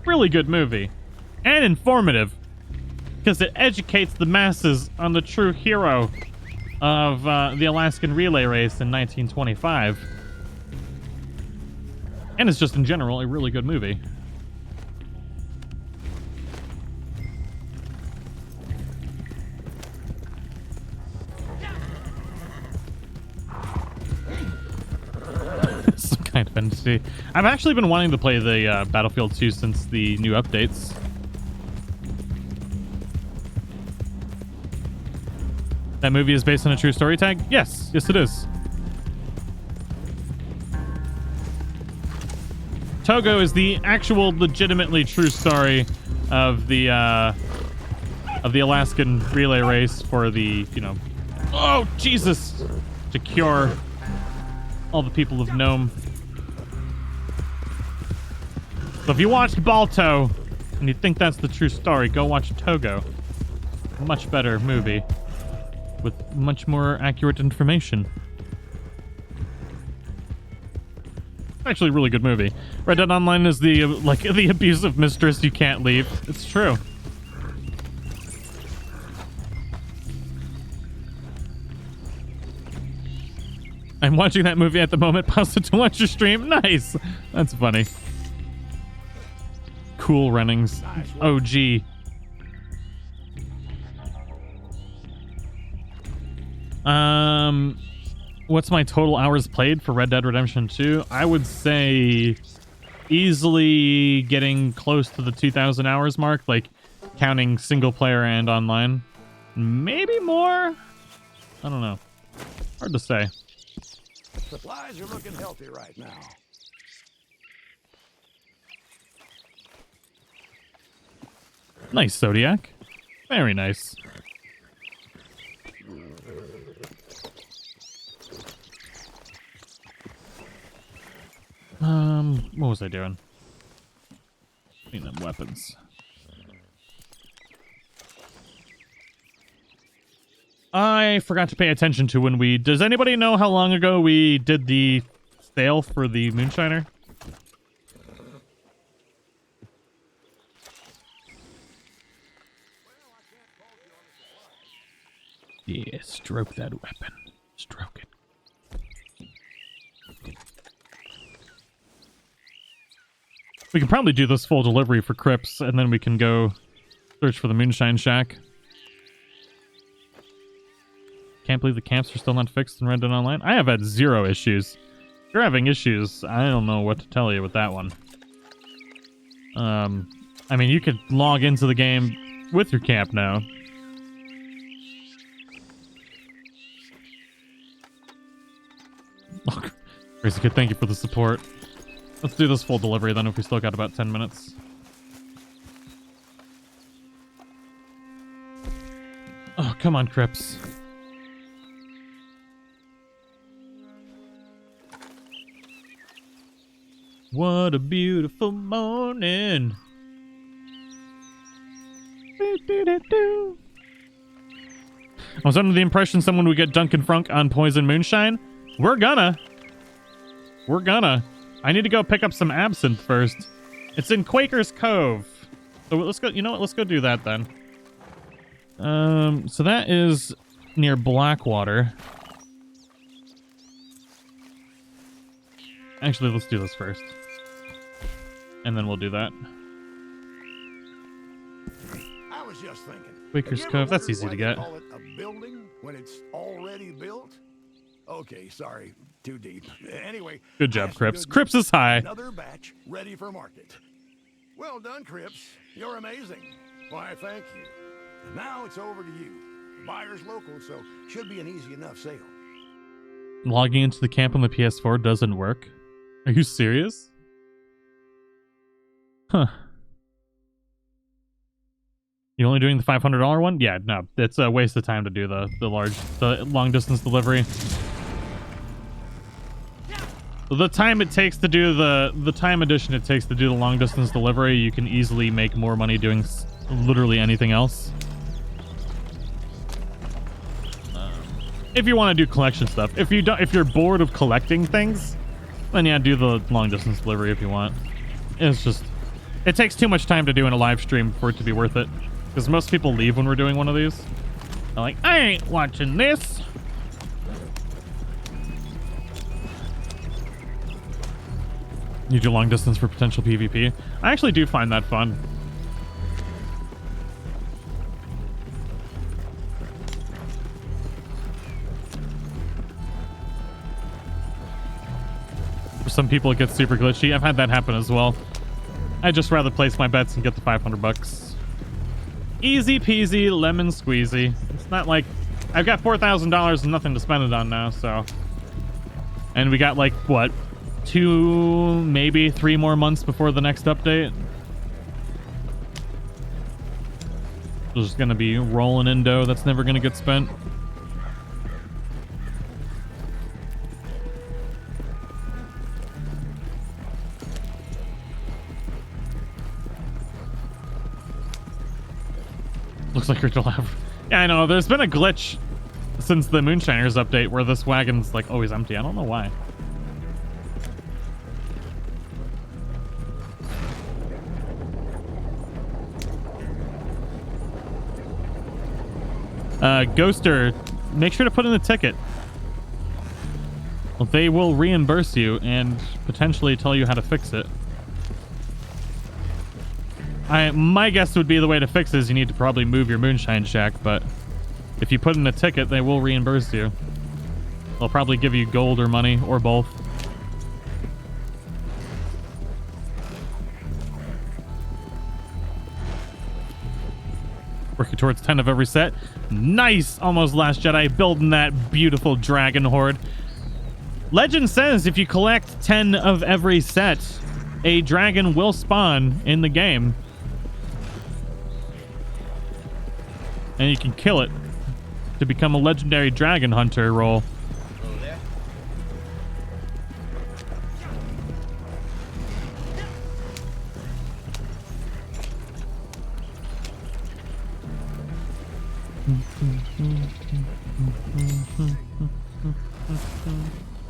really good movie. And informative. Because it educates the masses on the true hero of the Alaskan relay race in 1925. And it's just, in general, a really good movie. Some kind of entity. I've actually been wanting to play the Battlefield 2 since the new updates. That movie is based on a true story tag? Yes. Yes, it is. Togo is the actual, legitimately true story of the Alaskan relay race for the, you know... Oh, Jesus! To cure all the people of Nome. So if you watched Balto and you think that's the true story, go watch Togo. Much better movie. With much more accurate information. Actually, a really good movie. Red Dead Online is the the abusive mistress you can't leave. It's true. I'm watching that movie at the moment. Pause it to watch your stream. Nice. That's funny. Cool Runnings. OG. What's my total hours played for Red Dead Redemption 2? I would say easily getting close to the 2,000 hours mark, like counting single player and online. Maybe more? I don't know. Hard to say. Supplies are looking healthy right now. Nice, Zodiac. Very nice. What was I doing? Clean them weapons. I forgot to pay attention to when we... Does anybody know how long ago we did the sale for the Moonshiner? Yeah, stroke that weapon. Stroke it. We can probably do this full delivery for Crips, and then we can go search for the Moonshine Shack. Can't believe the camps are still not fixed in Red Dead Online. I have had 0 issues. If you're having issues, I don't know what to tell you with that one. I mean, you could log into the game with your camp now. Oh, Crazy Kid, thank you for the support. Let's do this full delivery then if we still got about 10 minutes. Oh, come on, Crips. What a beautiful morning. I was under the impression someone would get Ducken Frunk on Poison Moonshine. We're gonna. I need to go pick up some absinthe first. It's in Quaker's Cove. So let's go. You know what? Let's go do that then. So that is near Blackwater. Actually, let's do this first. And then we'll do that. I was just thinking. Quaker's have you Cove, ever that's wondered easy why to they get. Call it a building when it's already built? Okay, sorry, too deep. Anyway. Good job, I have some Cripps. good Cripps news. is high. Another batch ready for market. Well done, Cripps. You're amazing. Why, thank you. And now it's over to you. The buyer's local, so should be an easy enough sale. Logging into the camp on the PS4 doesn't work. Are you serious? Huh. You only doing the $500 one? Yeah, no, it's a waste of time to do the long distance delivery. The time it takes to do the time addition it takes to do the long distance delivery, you can easily make more money doing literally anything else. If you want to do collection stuff, if you're bored of collecting things, then yeah, do the long distance delivery if you want. It's just, it takes too much time to do in a live stream for it to be worth it. Because most people leave when we're doing one of these. They're like, I ain't watching this. You do long distance for potential PvP. I actually do find that fun. For some people it gets super glitchy. I've had that happen as well. I'd just rather place my bets and get the $500. Easy peasy, lemon squeezy. It's not like I've got $4,000 and nothing to spend it on now, so. And we got like, what, 2, maybe 3 more months before the next update. There's just gonna be rolling in dough that's never gonna get spent. Looks like you're still have. Yeah, I know. There's been a glitch since the Moonshiners update where this wagon's like always empty. I don't know why. Ghoster, make sure to put in a ticket. Well, they will reimburse you and potentially tell you how to fix it. My guess would be the way to fix it is you need to probably move your moonshine shack, but if you put in a ticket, they will reimburse you. They'll probably give you gold or money, or both. Working towards 10 of every set. Nice! Almost Last Jedi, building that beautiful dragon horde. Legend says if you collect 10 of every set, a dragon will spawn in the game. And you can kill it to become a legendary dragon hunter role.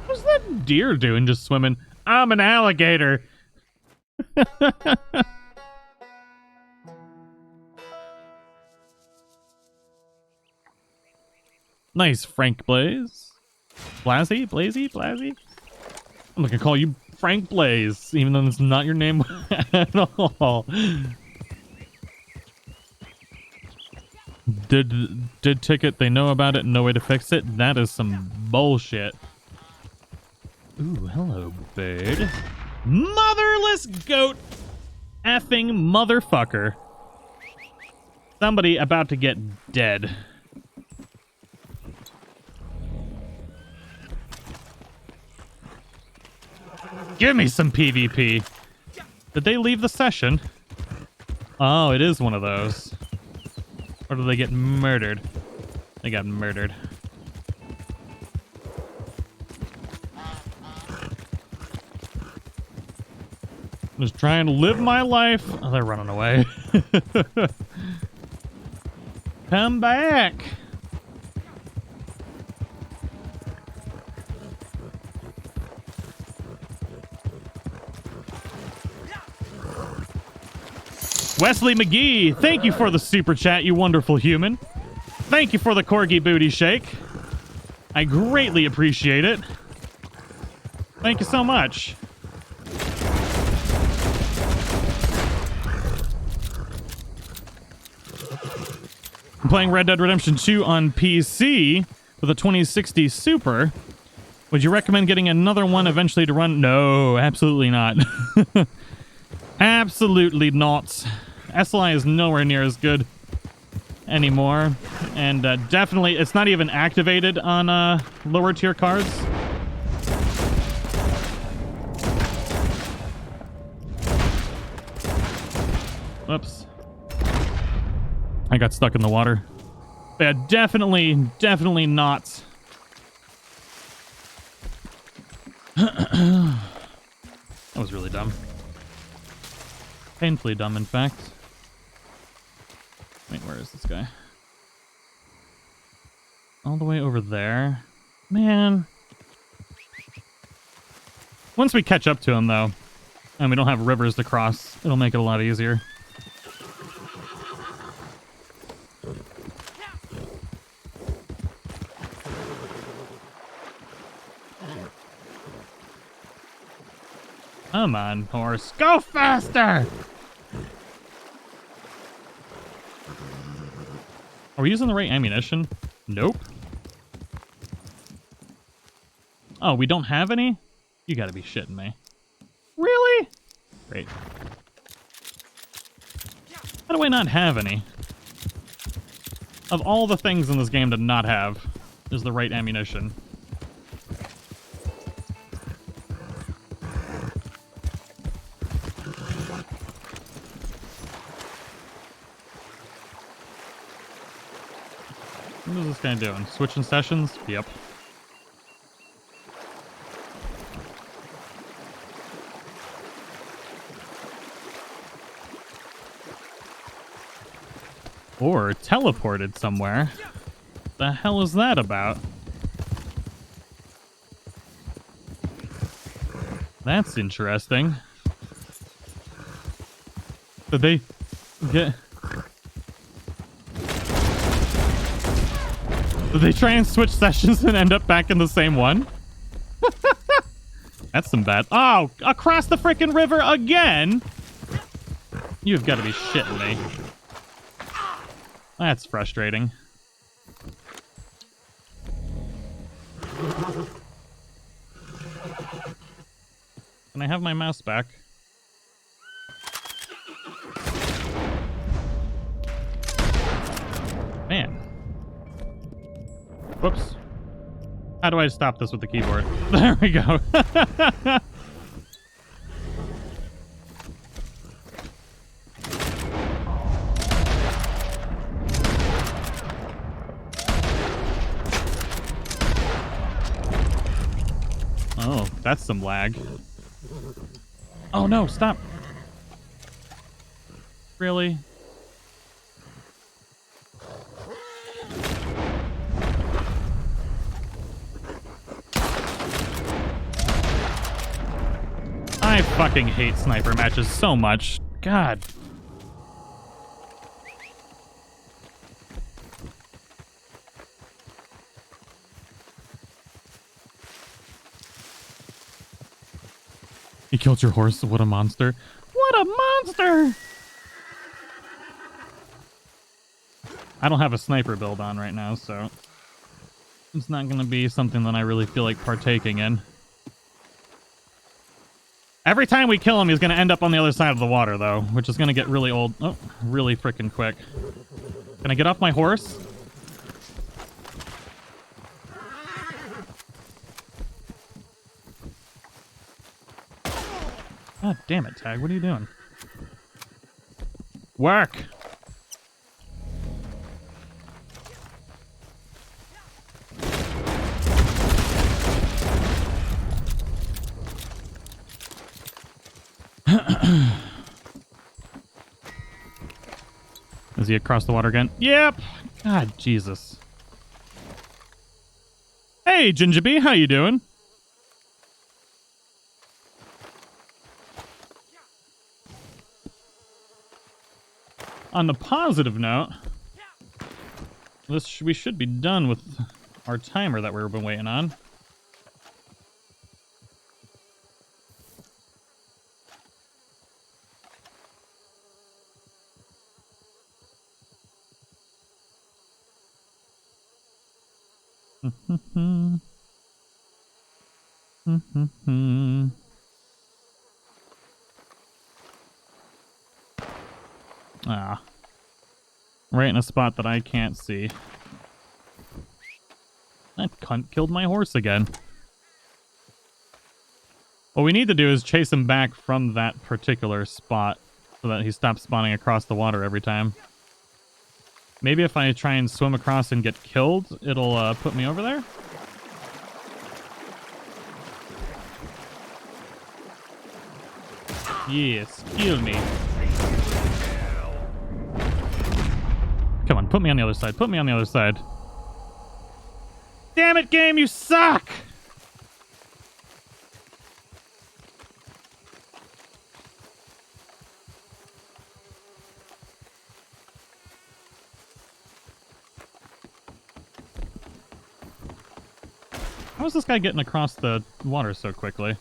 What's that deer doing just swimming? I'm an alligator. Nice, Frank Blaze. Blazy? I'm gonna call you Frank Blaze, even though it's not your name at all. Did ticket, they know about it, no way to fix it? That is some bullshit. Ooh, hello, bird. Motherless goat effing motherfucker. Somebody about to get dead. Give me some PvP. Did they leave the session? Oh, it is one of those. Or did they get murdered? They got murdered. Just trying to live my life. Oh, they're running away. Come back. Wesley McGee, thank you for the super chat, you wonderful human. Thank you for the corgi booty shake. I greatly appreciate it. Thank you so much. I'm playing Red Dead Redemption 2 on PC with a 2060 Super. Would you recommend getting another one eventually to run? No, absolutely not. Absolutely not. SLI is nowhere near as good anymore. And definitely, it's not even activated on lower tier cards. Whoops. I got stuck in the water. Yeah, definitely not. That was really dumb. Painfully dumb, in fact. Wait, where is this guy? All the way over there. Man. Once we catch up to him, though, and we don't have rivers to cross, it'll make it a lot easier. Come on, horse. Go faster! Are we using the right ammunition? Nope. Oh, we don't have any? You gotta be shitting me. Really? Great. How do I not have any? Of all the things in this game to not have, is the right ammunition. What is this guy doing? Switching sessions? Yep. Or teleported somewhere. The hell is that about? That's interesting. Did they get... Did they try and switch sessions and end up back in the same one? That's some bad... Oh! Across the frickin' river again?! You've got to be shitting me. That's frustrating. Can I have my mouse back? Man. Whoops. How do I stop this with the keyboard? There we go. Oh, that's some lag. Oh no, stop. Really? I fucking hate sniper matches so much. God. He killed your horse. What a monster. What a monster! I don't have a sniper build on right now, so it's not going to be something that I really feel like partaking in. Every time we kill him, he's going to end up on the other side of the water, though, which is going to get really old. Oh, really freaking quick. Can I get off my horse? God damn it, Tag. What are you doing? Work! Is he across the water again? Yep! God, Jesus. Hey, Gingerbee, how you doing? on the positive note, we should be done with our timer that we've been waiting on. Ah. Right in a spot that I can't see. That cunt killed my horse again. What we need to do is chase him back from that particular spot so that he stops spawning across the water every time. Maybe if I try and swim across and get killed, it'll put me over there? Yes, kill me. Come on, put me on the other side. Put me on the other side. Damn it, game, you suck! How is this guy getting across the water so quickly?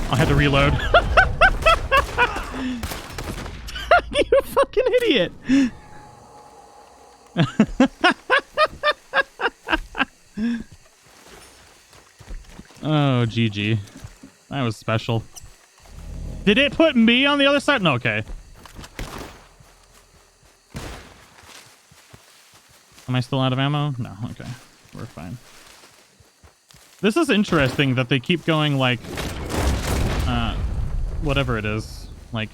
I had to reload. You fucking idiot. Oh, GG. That was special. Did it put me on the other side? No, okay. Am I still out of ammo? No, okay. We're fine. This is interesting that they keep going like... whatever it is. Like...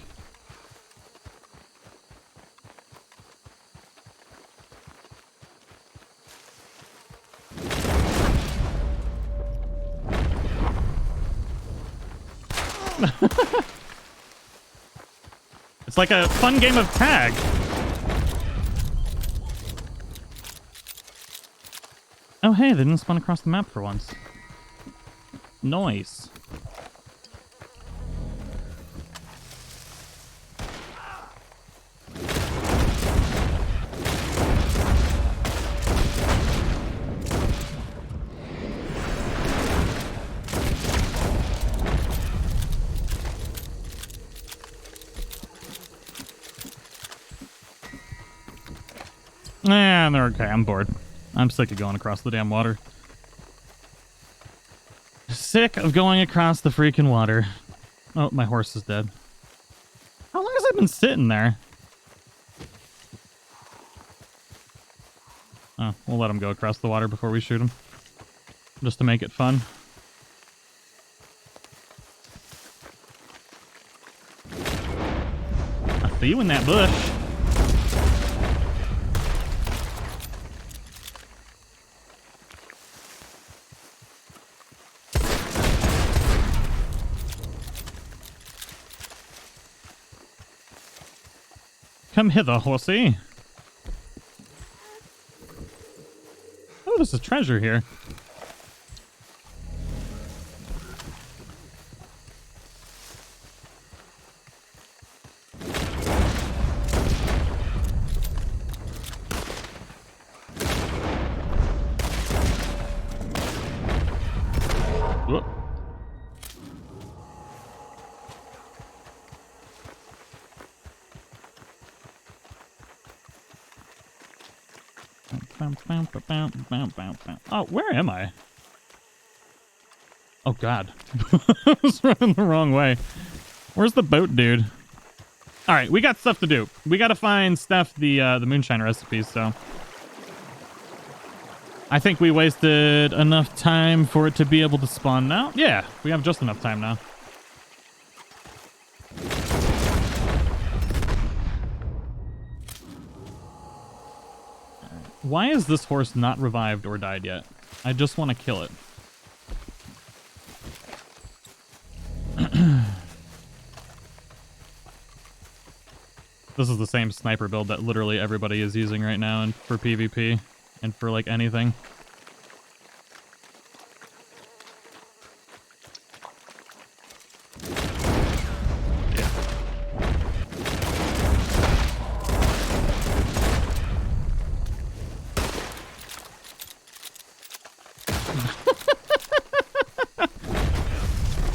It's like a fun game of tag. Oh, hey, they didn't spawn across the map for once. Nice. Nah, they're okay. I'm bored. I'm sick of going across the damn water. Sick of going across the freaking water. Oh, my horse is dead. How long has I been sitting there? Oh, we'll let him go across the water before we shoot him. Just to make it fun. I see you in that bush. Come hither, horsey. Oh, there's a treasure here. Whoop. Oh, where am I? Oh, God. I was running the wrong way. Where's the boat, dude? All right, we got stuff to do. We got to find Steph the moonshine recipes, so... I think we wasted enough time for it to be able to spawn now. Yeah, we have just enough time now. Why is this horse not revived or died yet? I just want to kill it. This is the same sniper build that literally everybody is using right now and for PvP and for like anything.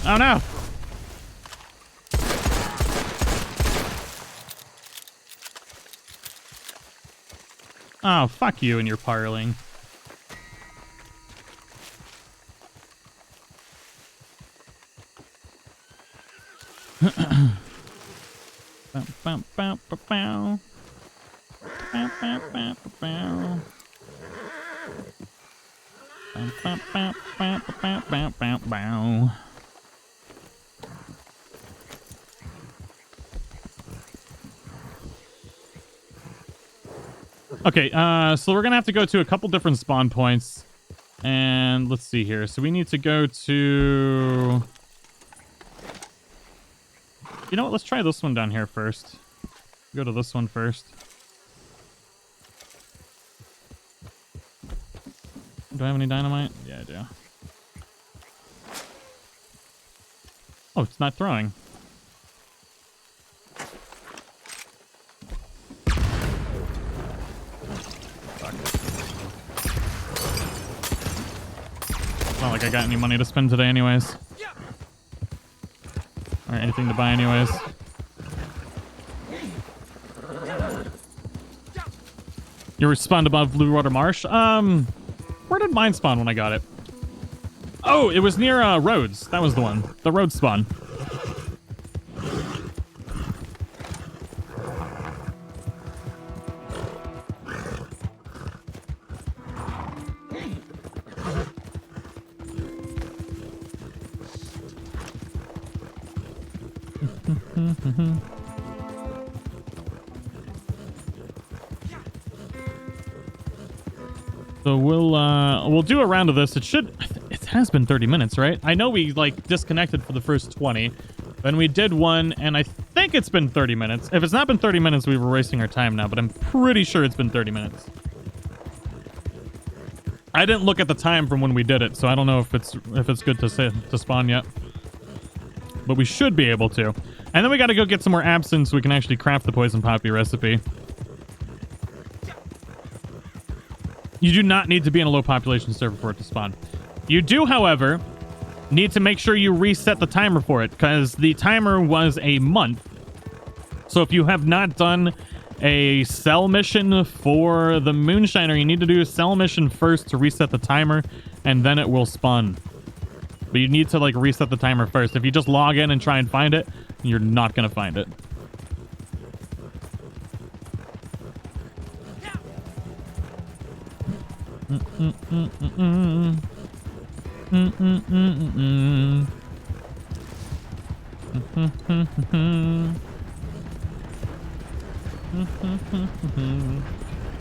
Oh no! Oh, fuck you and your parling. Okay, so we're gonna have to go to a couple different spawn points. And let's see here. So we need to go to... You know what? Let's try this one down here first. Go to this one first. Do I have any dynamite? Yeah, I do. Oh, it's not throwing. Not like I got any money to spend today anyways. Or anything to buy anyways. You respawned above Blue Water Marsh? Where did mine spawn when I got it? Oh, it was near Rhodes. That was the one. The Rhodes spawn. So we'll do a round of this. It has been 30 minutes, right? I know we like disconnected for the first 20. Then we did one, and I think it's been 30 minutes. If it's not been 30 minutes, we were wasting our time now, but I'm pretty sure it's been 30 minutes. I didn't look at the time from when we did it, so I don't know if it's good to spawn yet. But we should be able to. And then we got to go get some more absinthe so we can actually craft the poison poppy recipe. You do not need to be in a low population server for it to spawn. You do, however, need to make sure you reset the timer for it, because the timer was a month. So if you have not done a cell mission for the Moonshiner, you need to do a cell mission first to reset the timer, and then it will spawn. But you need to like reset the timer first. If you just log in and try and find it, you're not going to find it.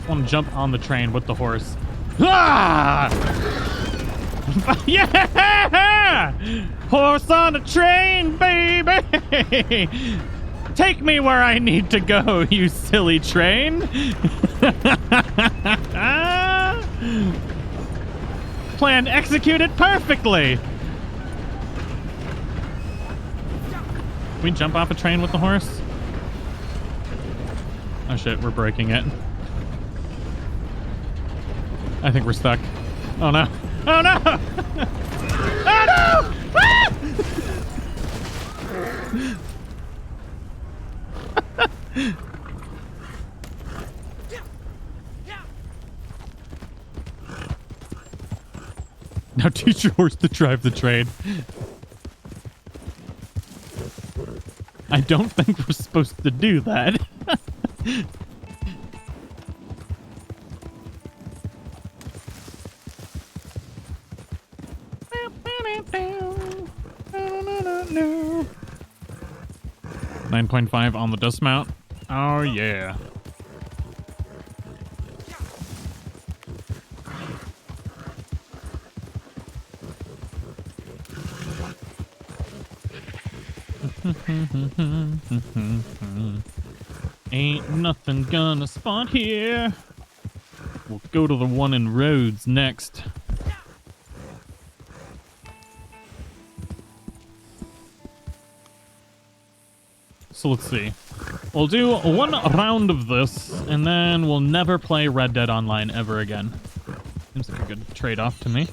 I want to jump on the train with the horse. Ah! Yeah! Horse on a train, baby! Take me where I need to go, you silly train! Plan executed perfectly! Can we jump off a train with the horse? Oh shit, we're breaking it. I think we're stuck. Oh no. Oh no! Oh no! Ah! Now teach your horse to drive the train. I don't think we're supposed to do that. No. 9.5 on the dismount. Oh yeah. Ain't nothing gonna spawn here. We'll go to the one in Rhodes next. So let's see. We'll do one round of this, and then we'll never play Red Dead Online ever again. Seems like a good trade-off to me.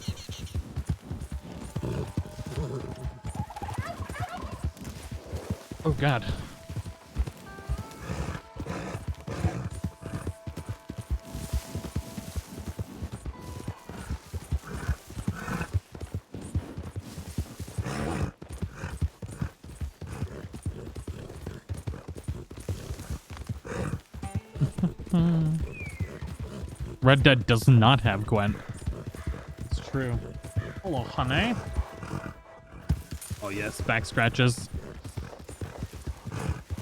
Oh, God. Red Dead does not have Gwent. It's true. Hello, honey. Oh, yes, back scratches.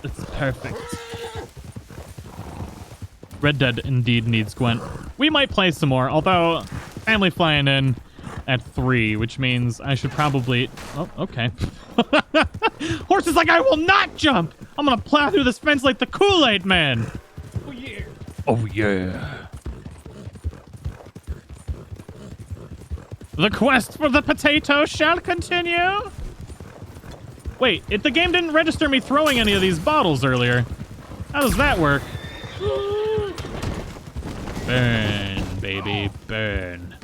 It's perfect. Red Dead indeed needs Gwent. We might play some more, although family flying in at 3, which means I should probably... Oh, okay. Horse is like, I will not jump! I'm gonna plow through this fence like the Kool-Aid Man! Oh, yeah. Oh, yeah. The quest for the potato shall continue. Wait, the game didn't register me throwing any of these bottles earlier. How does that work? Burn, baby, burn.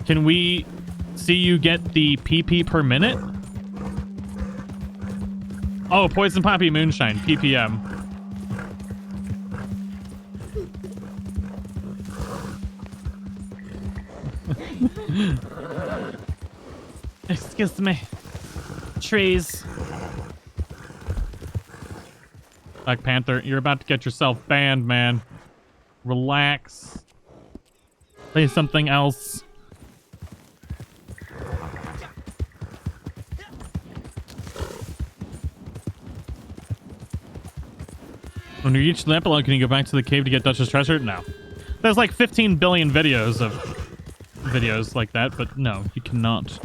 Can we see you get the PP per minute? Oh, Poison Poppy Moonshine, PPM. Excuse me. Trees. Black Panther, you're about to get yourself banned, man. Relax. Play something else. When you reach the epilogue, can you go back to the cave to get Dutch's treasure? No. There's like 15 billion videos like that, but no, you cannot.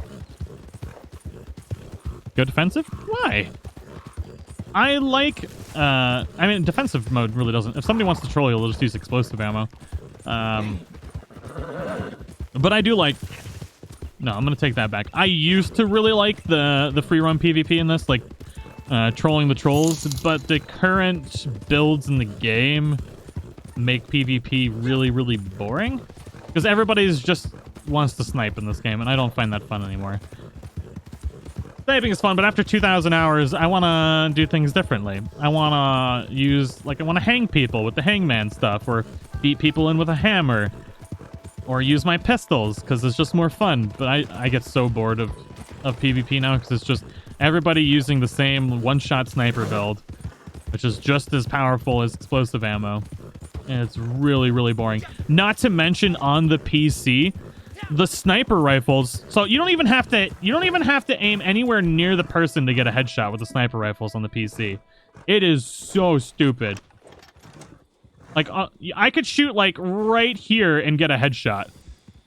Go defensive? Why? I like, I mean, defensive mode really doesn't. If somebody wants to troll you, they'll just use explosive ammo. But I do like... No, I'm going to take that back. I used to really like the free run PvP in this, like trolling the trolls, but the current builds in the game make PvP really, really boring. Because everybody's just wants to snipe in this game, and I don't find that fun anymore. Sniping is fun, but after 2,000 hours, I want to do things differently. I want to use, like, I want to hang people with the hangman stuff, or beat people in with a hammer, or use my pistols, because it's just more fun. But I get so bored of PvP now, because it's just everybody using the same one-shot sniper build, which is just as powerful as explosive ammo. And it's really, really boring. Not to mention on the PC, the sniper rifles. So you don't even have to aim anywhere near the person to get a headshot with the sniper rifles on the PC. It is so stupid. Like I could shoot like right here and get a headshot.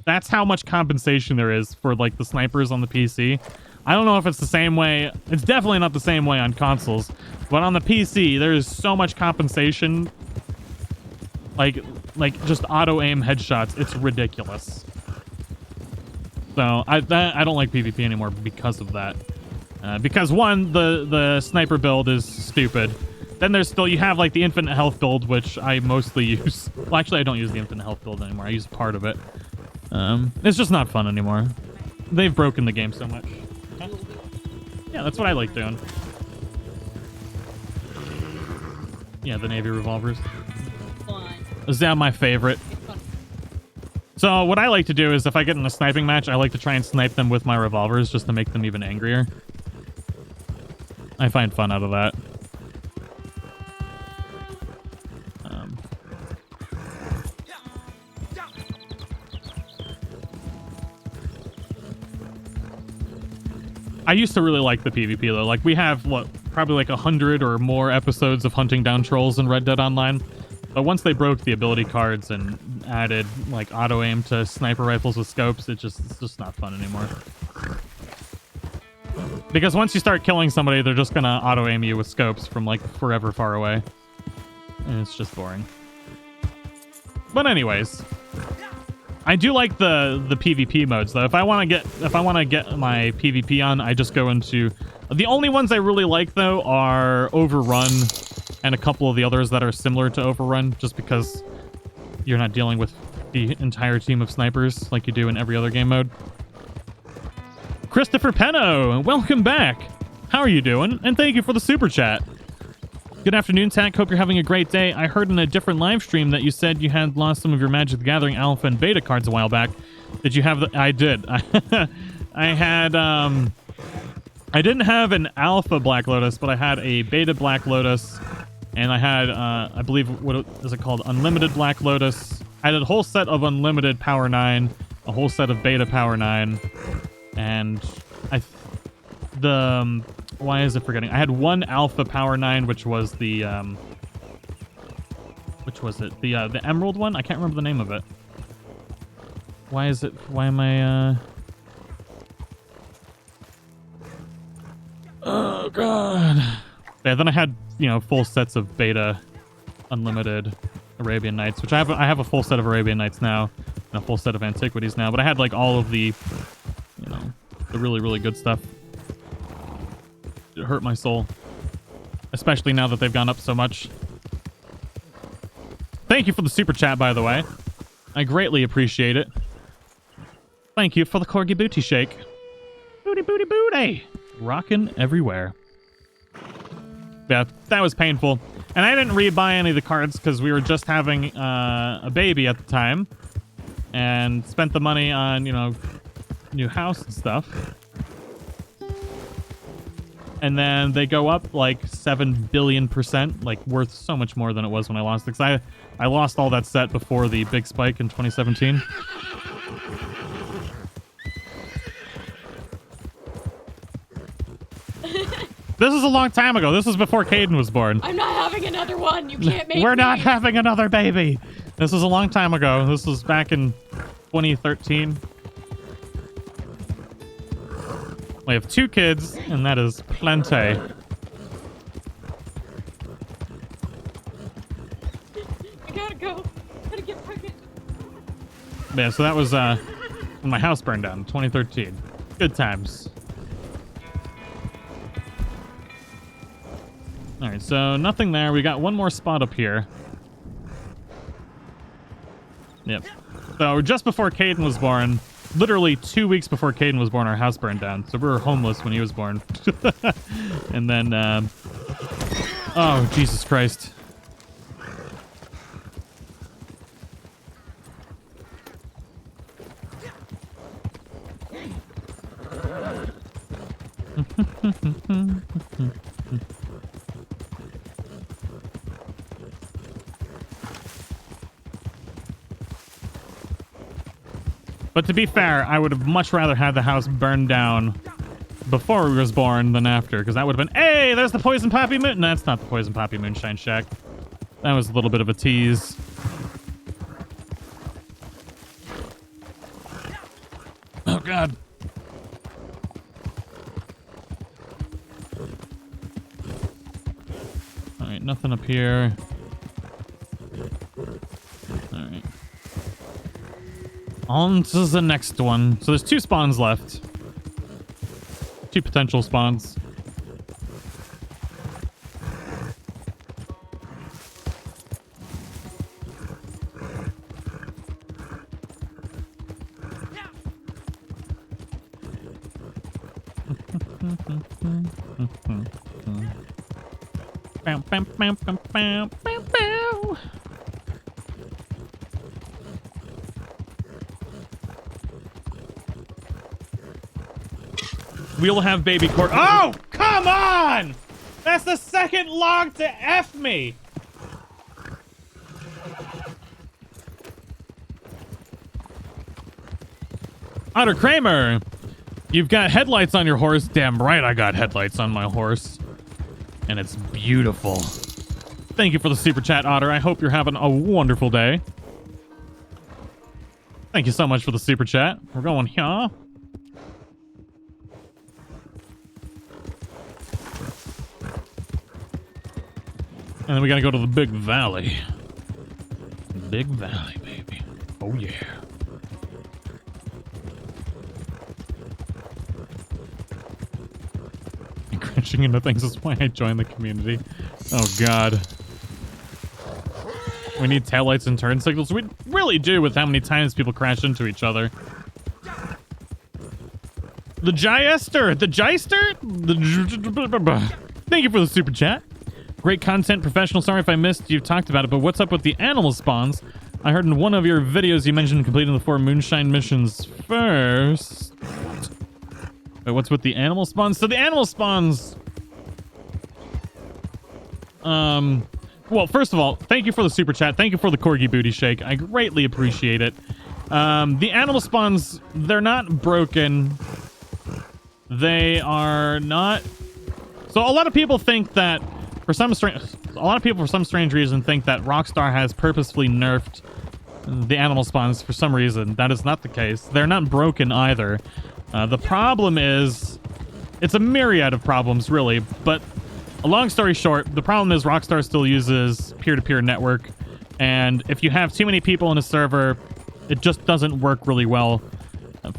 That's how much compensation there is for like the snipers on the PC. I don't know if it's the same way. It's definitely not the same way on consoles, but on the PC there is so much compensation. Like just auto aim headshots. It's ridiculous. So I don't like PvP anymore because of that. Because one, the sniper build is stupid. Then there's still, you have like the infinite health build, which I mostly use. Well, actually, I don't use the infinite health build anymore. I use part of it. It's just not fun anymore. They've broken the game so much. Huh? Yeah, that's what I like doing. Yeah, the Navy revolvers. They're my favorite. So what I like to do is if I get in a sniping match, I like to try and snipe them with my revolvers just to make them even angrier. I find fun out of that. I used to really like the PvP though. Like we have, what, probably like 100 or more episodes of hunting down trolls in Red Dead Online. But once they broke the ability cards and added like auto aim to sniper rifles with scopes, it's just not fun anymore. Because once you start killing somebody, they're just gonna auto aim you with scopes from like forever far away, and it's just boring. But anyways, I do like the PvP modes though. If I want to get my PvP on, I just go into the only ones I really like though are Overrun and a couple of the others that are similar to Overrun, just because you're not dealing with the entire team of snipers like you do in every other game mode. Christopher Penno, welcome back. How are you doing? And thank you for the super chat. Good afternoon, Tack. Hope you're having a great day. I heard in a different live stream that you said you had lost some of your Magic the Gathering Alpha and Beta cards a while back. Did you have the... I did. I had, I didn't have an Alpha Black Lotus, but I had a Beta Black Lotus, and I had, I believe, what is it called? Unlimited Black Lotus. I had a whole set of Unlimited Power 9, a whole set of Beta Power 9, and why is it forgetting? I had one Alpha Power 9, which was the, which was it? The Emerald one? I can't remember the name of it. Why am I, oh, God. Yeah, then I had, full sets of Beta Unlimited Arabian Nights, which I have a full set of Arabian Nights now, and a full set of Antiquities now, but I had, like, all of the, the really, really good stuff. It hurt my soul, especially now that they've gone up so much. Thank you for the super chat, by the way. I greatly appreciate it. Thank you for the corgi booty shake. Booty, booty, booty. Rockin' everywhere. Yeah, that was painful. And I didn't rebuy any of the cards because we were just having a baby at the time. And spent the money on, new house and stuff. And then they go up like 7 billion%, like worth so much more than it was when I lost it. Because I lost all that set before the big spike in 2017. This is a long time ago. This was before Caden was born. I'm not having another one. You can't make We're me. not having another baby. This was a long time ago. This was back in 2013. We have 2 kids, and that is plenty. I gotta go. Gotta get pregnant. Yeah, so that was when my house burned down in 2013. Good times. All right, so nothing there. We got one more spot up here. Yep. So just before Caden was born, literally 2 weeks before Caden was born, our house burned down. So we were homeless when he was born. And then, oh, Jesus Christ. But to be fair, I would have much rather had the house burned down before he was born than after, because that would have been, hey, there's the Poison Poppy Moon. No, that's not the Poison Poppy Moonshine Shack. That was a little bit of a tease. Oh, God. All right, nothing up here. All right. On to the next one. So there's 2 spawns left. 2 potential spawns. Bam, bam, bam, bam, bam, bam, bam. We'll have baby court. Oh, come on! That's the second log to F me. Otter Kramer, you've got headlights on your horse. Damn right I got headlights on my horse. And it's beautiful. Thank you for the super chat, Otter. I hope you're having a wonderful day. Thank you so much for the super chat. We're going here. And then we gotta go to the Big Valley. Big Valley, baby. Oh, yeah. And crashing into things is why I joined the community. Oh, God. We need taillights and turn signals. We really do with how many times people crash into each other. The Jyester! The Jyster? Thank you for the super chat. Great content, professional. Sorry if I missed you talked about it, but what's up with the animal spawns? I heard in one of your videos you mentioned completing the 4 Moonshine missions first. Wait, what's with the animal spawns? So the animal spawns... Well, first of all, thank you for the super chat. Thank you for the Corgi Booty Shake. I greatly appreciate it. The animal spawns, they're not broken. They are not... So a lot of people think that, for some strange reason, think that Rockstar has purposefully nerfed the animal spawns for some reason. That is not the case. They're not broken either. The problem is... It's a myriad of problems, really, but... A long story short, the problem is Rockstar still uses peer-to-peer network, and if you have too many people in a server, it just doesn't work really well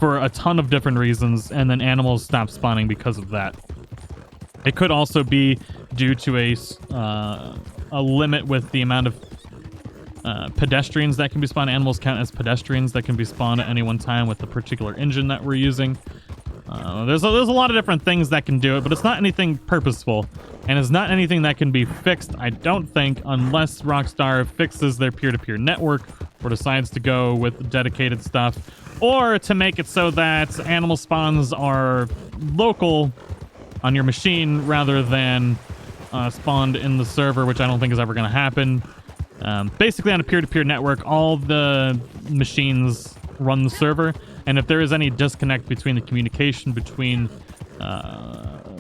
for a ton of different reasons, and then animals stop spawning because of that. It could also be due to a limit with the amount of pedestrians that can be spawned. Animals count as pedestrians that can be spawned at any one time with the particular engine that we're using. There's a lot of different things that can do it, but it's not anything purposeful, and it's not anything that can be fixed, I don't think, unless Rockstar fixes their peer-to-peer network or decides to go with dedicated stuff, or to make it so that animal spawns are local on your machine rather than spawned in the server, which I don't think is ever going to happen. Basically, on a peer-to-peer network, all the machines run the server, and if there is any disconnect between the communication between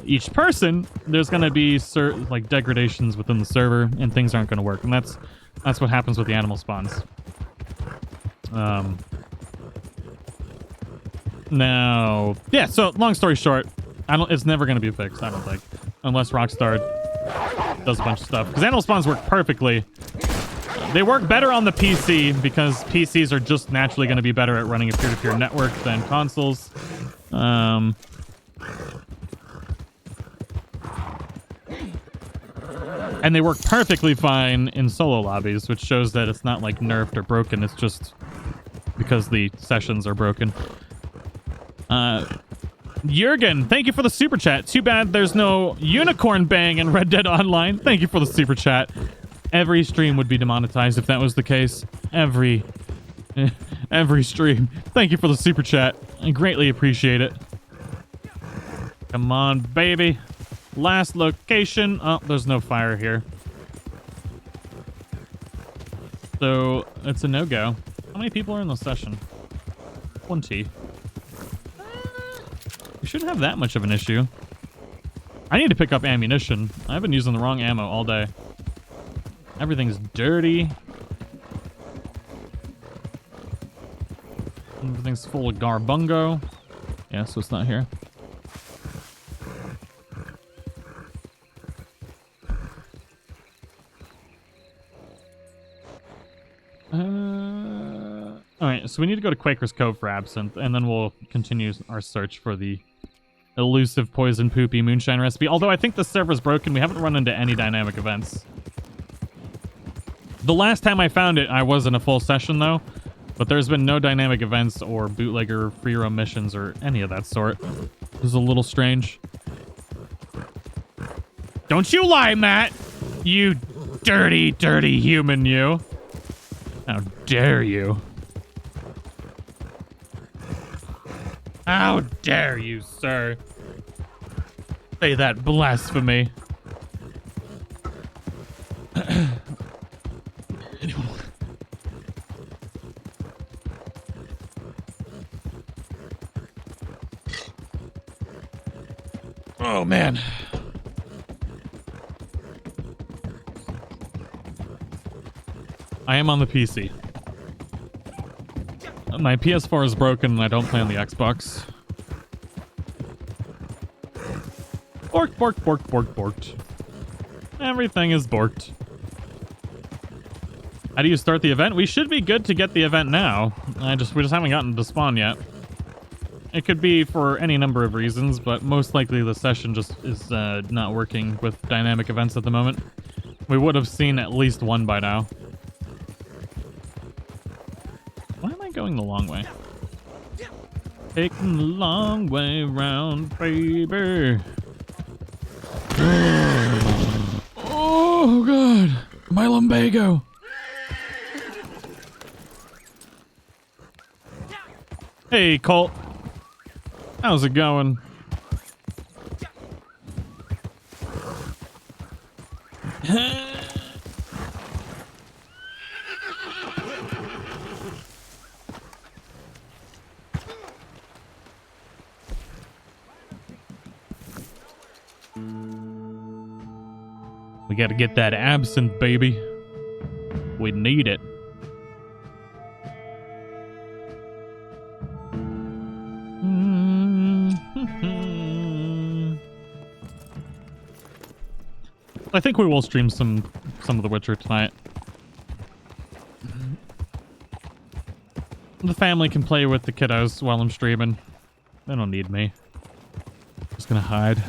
each person, there's going to be like degradations within the server, and things aren't going to work. And that's what happens with the animal spawns. Now, yeah. So long story short, it's never going to be fixed, I don't think, unless Rockstar does a bunch of stuff. Because animal spawns work perfectly. They work better on the PC because PCs are just naturally going to be better at running a peer-to-peer network than consoles. And they work perfectly fine in solo lobbies, which shows that it's not like nerfed or broken. It's just because the sessions are broken. Jurgen, thank you for the super chat. Too bad there's no unicorn bang in Red Dead Online. Thank you for the super chat. Every stream would be demonetized if that was the case. Every stream. Thank you for the super chat. I greatly appreciate it. Come on, baby. Last location. Oh, there's no fire here. So, it's a no-go. How many people are in the session? 20. We shouldn't have that much of an issue. I need to pick up ammunition. I've been using the wrong ammo all day. Everything's dirty. Everything's full of garbungo. Yeah, so it's not here. Alright, so we need to go to Quaker's Cove for Absinthe, and then we'll continue our search for the elusive poison poopy moonshine recipe. Although I think the server's broken, we haven't run into any dynamic events. The last time I found it, I was in a full session, though. But there's been no dynamic events or bootlegger free roam missions or any of that sort. This is a little strange. Don't you lie, Matt! You dirty, dirty human, you. How dare you. How dare you, sir. Say that blasphemy. Oh, man. I am on the PC. My PS4 is broken and I don't play on the Xbox. Borked, borked, borked, borked, borked. Everything is borked. How do you start the event? We should be good to get the event now. We just haven't gotten to spawn yet. It could be for any number of reasons, but most likely the session just is not working with dynamic events at the moment. We would have seen at least one by now. Why am I going the long way? Taking the long way round, baby. Oh, God. My lumbago. Hey, Colt. How's it going? We gotta get that absinthe, baby. We need it. I think we will stream some of The Witcher tonight. The family can play with the kiddos while I'm streaming. They don't need me. Just gonna hide.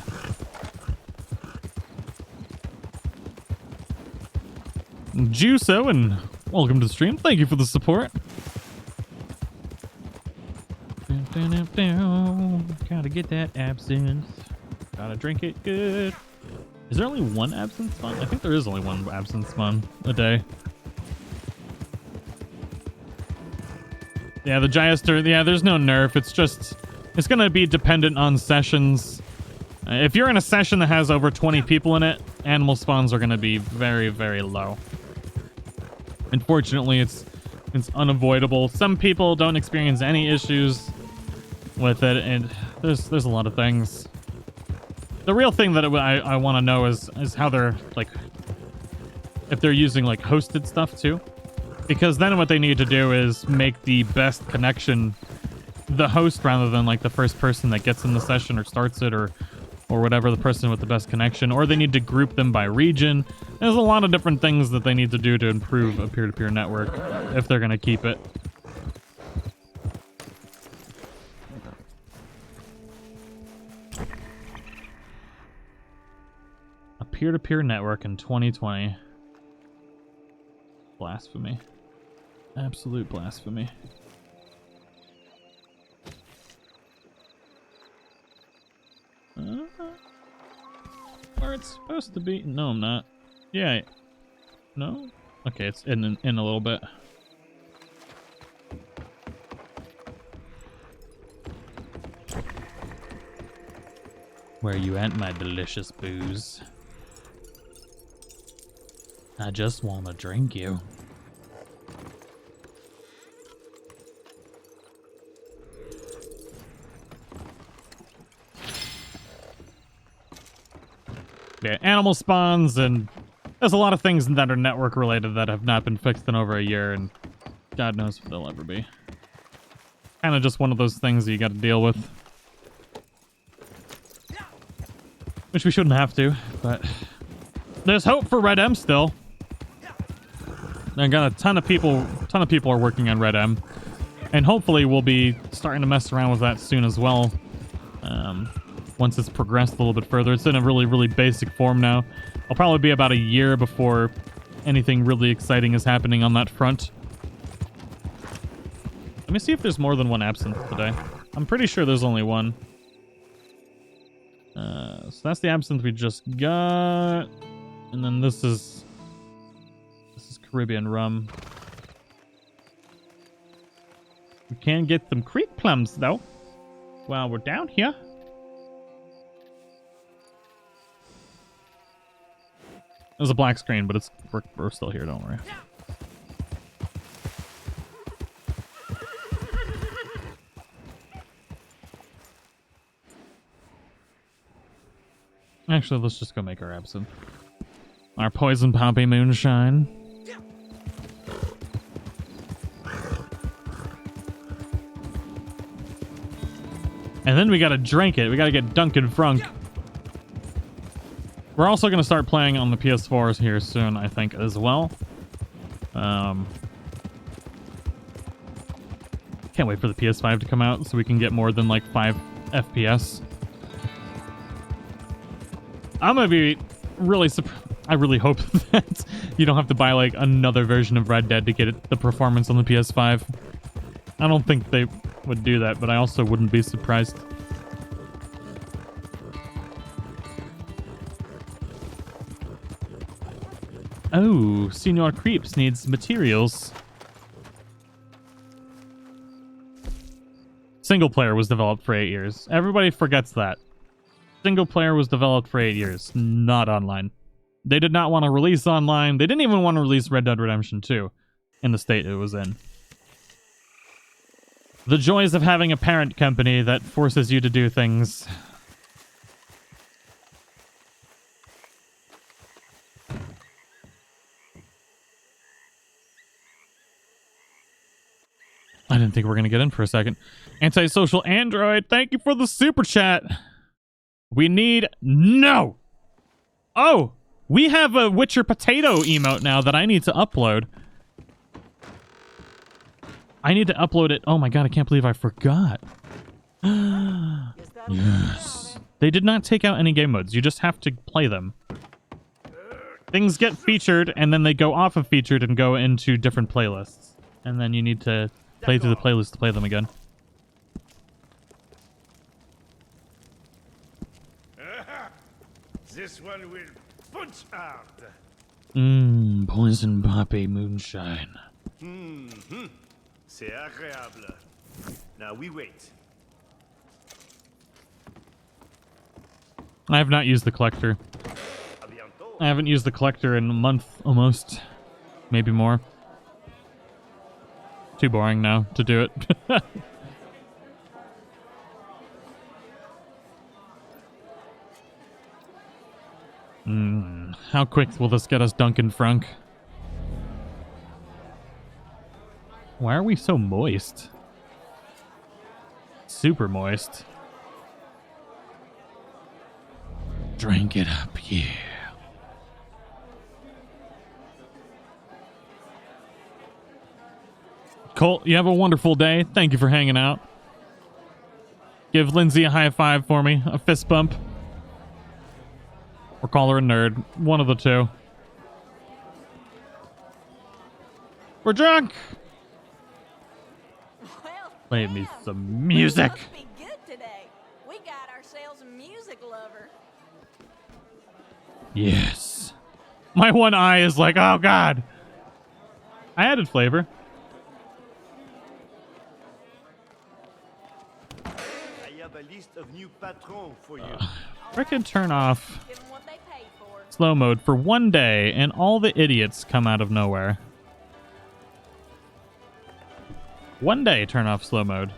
Juso, and welcome to the stream. Thank you for the support. Gotta get that absinthe. Gotta drink it good. Is there only one absinthe spawn? I think there is only one absinthe spawn a day. Yeah, the Giaster, yeah, there's no nerf. It's gonna be dependent on sessions. If you're in a session that has over 20 people in it, animal spawns are gonna be very, very low. Unfortunately, it's unavoidable. Some people don't experience any issues with it, and there's a lot of things. The real thing that I want to know is how they're, like, if they're using, like, hosted stuff too. Because then what they need to do is make the best connection the host rather than, like, the first person that gets in the session or starts it or whatever, the person with the best connection. Or they need to group them by region. There's a lot of different things that they need to do to improve a peer-to-peer network if they're going to keep it. A peer-to-peer network in 2020. Blasphemy. Absolute blasphemy. Where it's supposed to be? No, I'm not. Yeah. No? Okay, it's in a little bit. Where you at, my delicious booze? I just want to drink you. Yeah, animal spawns, and there's a lot of things that are network related that have not been fixed in over a year, and God knows if they'll ever be. Kind of just one of those things that you got to deal with. Which we shouldn't have to, but there's hope for Red M still. I got a ton of people are working on Red M, and hopefully we'll be starting to mess around with that soon as well. Once it's progressed a little bit further. It's in a really, really basic form now. I'll probably be about a year before anything really exciting is happening on that front. Let me see if there's more than one absinthe today. I'm pretty sure there's only one. So that's the absinthe we just got. And then this is Caribbean rum. We can get some creek plums though while we're down here. There's a black screen, but we're still here, don't worry. Actually, let's just go make our absinthe. Our poison poppy moonshine. And then we gotta drink it. We gotta get Ducken Frunk. We're also gonna start playing on the PS4s here soon, I think, as well. Can't wait for the PS5 to come out so we can get more than like 5 FPS. I'm gonna be really I really hope that you don't have to buy like another version of Red Dead to get the performance on the PS5. I don't think they would do that, but I also wouldn't be surprised. Oh, Senor Creeps needs materials. Single player was developed for 8 years. Everybody forgets that. Single player was developed for 8 years, not online. They did not want to release online. They didn't even want to release Red Dead Redemption 2 in the state it was in. The joys of having a parent company that forces you to do things. I didn't think we were going to get in for a second. Antisocial Android, thank you for the super chat. We need... No! Oh! We have a Witcher Potato emote now that I need to upload. I need to upload it. Oh my god, I can't believe I forgot. Yes. They did not take out any game modes. You just have to play them. Things get featured, and then they go off of featured and go into different playlists. And then you need to play through the playlist to play them again. This one will punch hard. Poison Poppy Moonshine. C'est agréable. Now we wait. I have not used the collector. A bientôt. I haven't used the collector in a month, almost. Maybe more. Too boring now to do it. How quick will this get us Ducken Frunk? Why are we so moist? Super moist. Drink it up, yeah. Colt, you have a wonderful day. Thank you for hanging out. Give Lindsay a high five for me. A fist bump. Or call her a nerd. One of the two. We're drunk! Well, Play me damn. some music. Must be good today. We got ourselves a music lover. Yes. My one eye is like, oh god. I added flavor. I have a list of new patrons for you. I could turn off Give 'em what they paid for. slow mode for one day and all the idiots come out of nowhere. One day, turn off slow mode.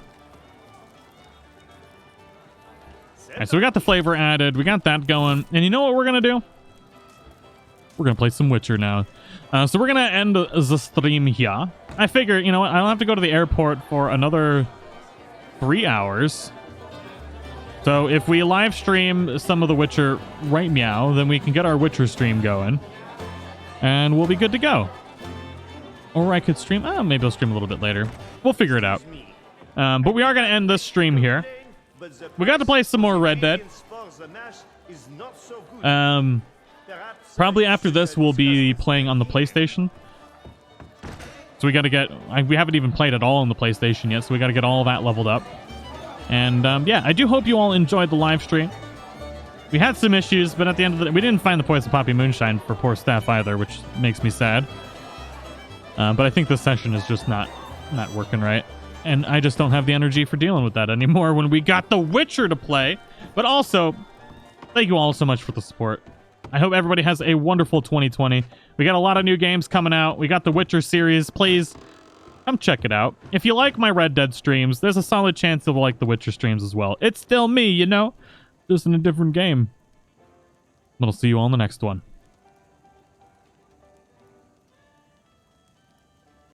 Alright, so we got the flavor added. We got that going. And you know what we're going to do? We're going to play some Witcher now. So we're going to end the stream here. I figure, you know what? I'll have to go to the airport for another 3 hours. So if we live stream some of the Witcher right meow, then we can get our Witcher stream going. And we'll be good to go. Or I could stream... Oh, maybe I'll stream a little bit later. We'll figure it out. But we are going to end this stream here. We got to play some more Red Dead. Probably after this, we'll be playing on the PlayStation. So we got to get... we haven't even played at all on the PlayStation yet, so we got to get all that leveled up. And yeah, I do hope you all enjoyed the live stream. We had some issues, but at the end of the day, we didn't find the Poison Poppy Moonshine for poor staff either, which makes me sad. But I think this session is just not working right. And I just don't have the energy for dealing with that anymore when we got The Witcher to play. But also, thank you all so much for the support. I hope everybody has a wonderful 2020. We got a lot of new games coming out. We got the Witcher series. Please come check it out. If you like my Red Dead streams, there's a solid chance you'll like the Witcher streams as well. It's still me, you know? Just in a different game. But I'll see you all in the next one.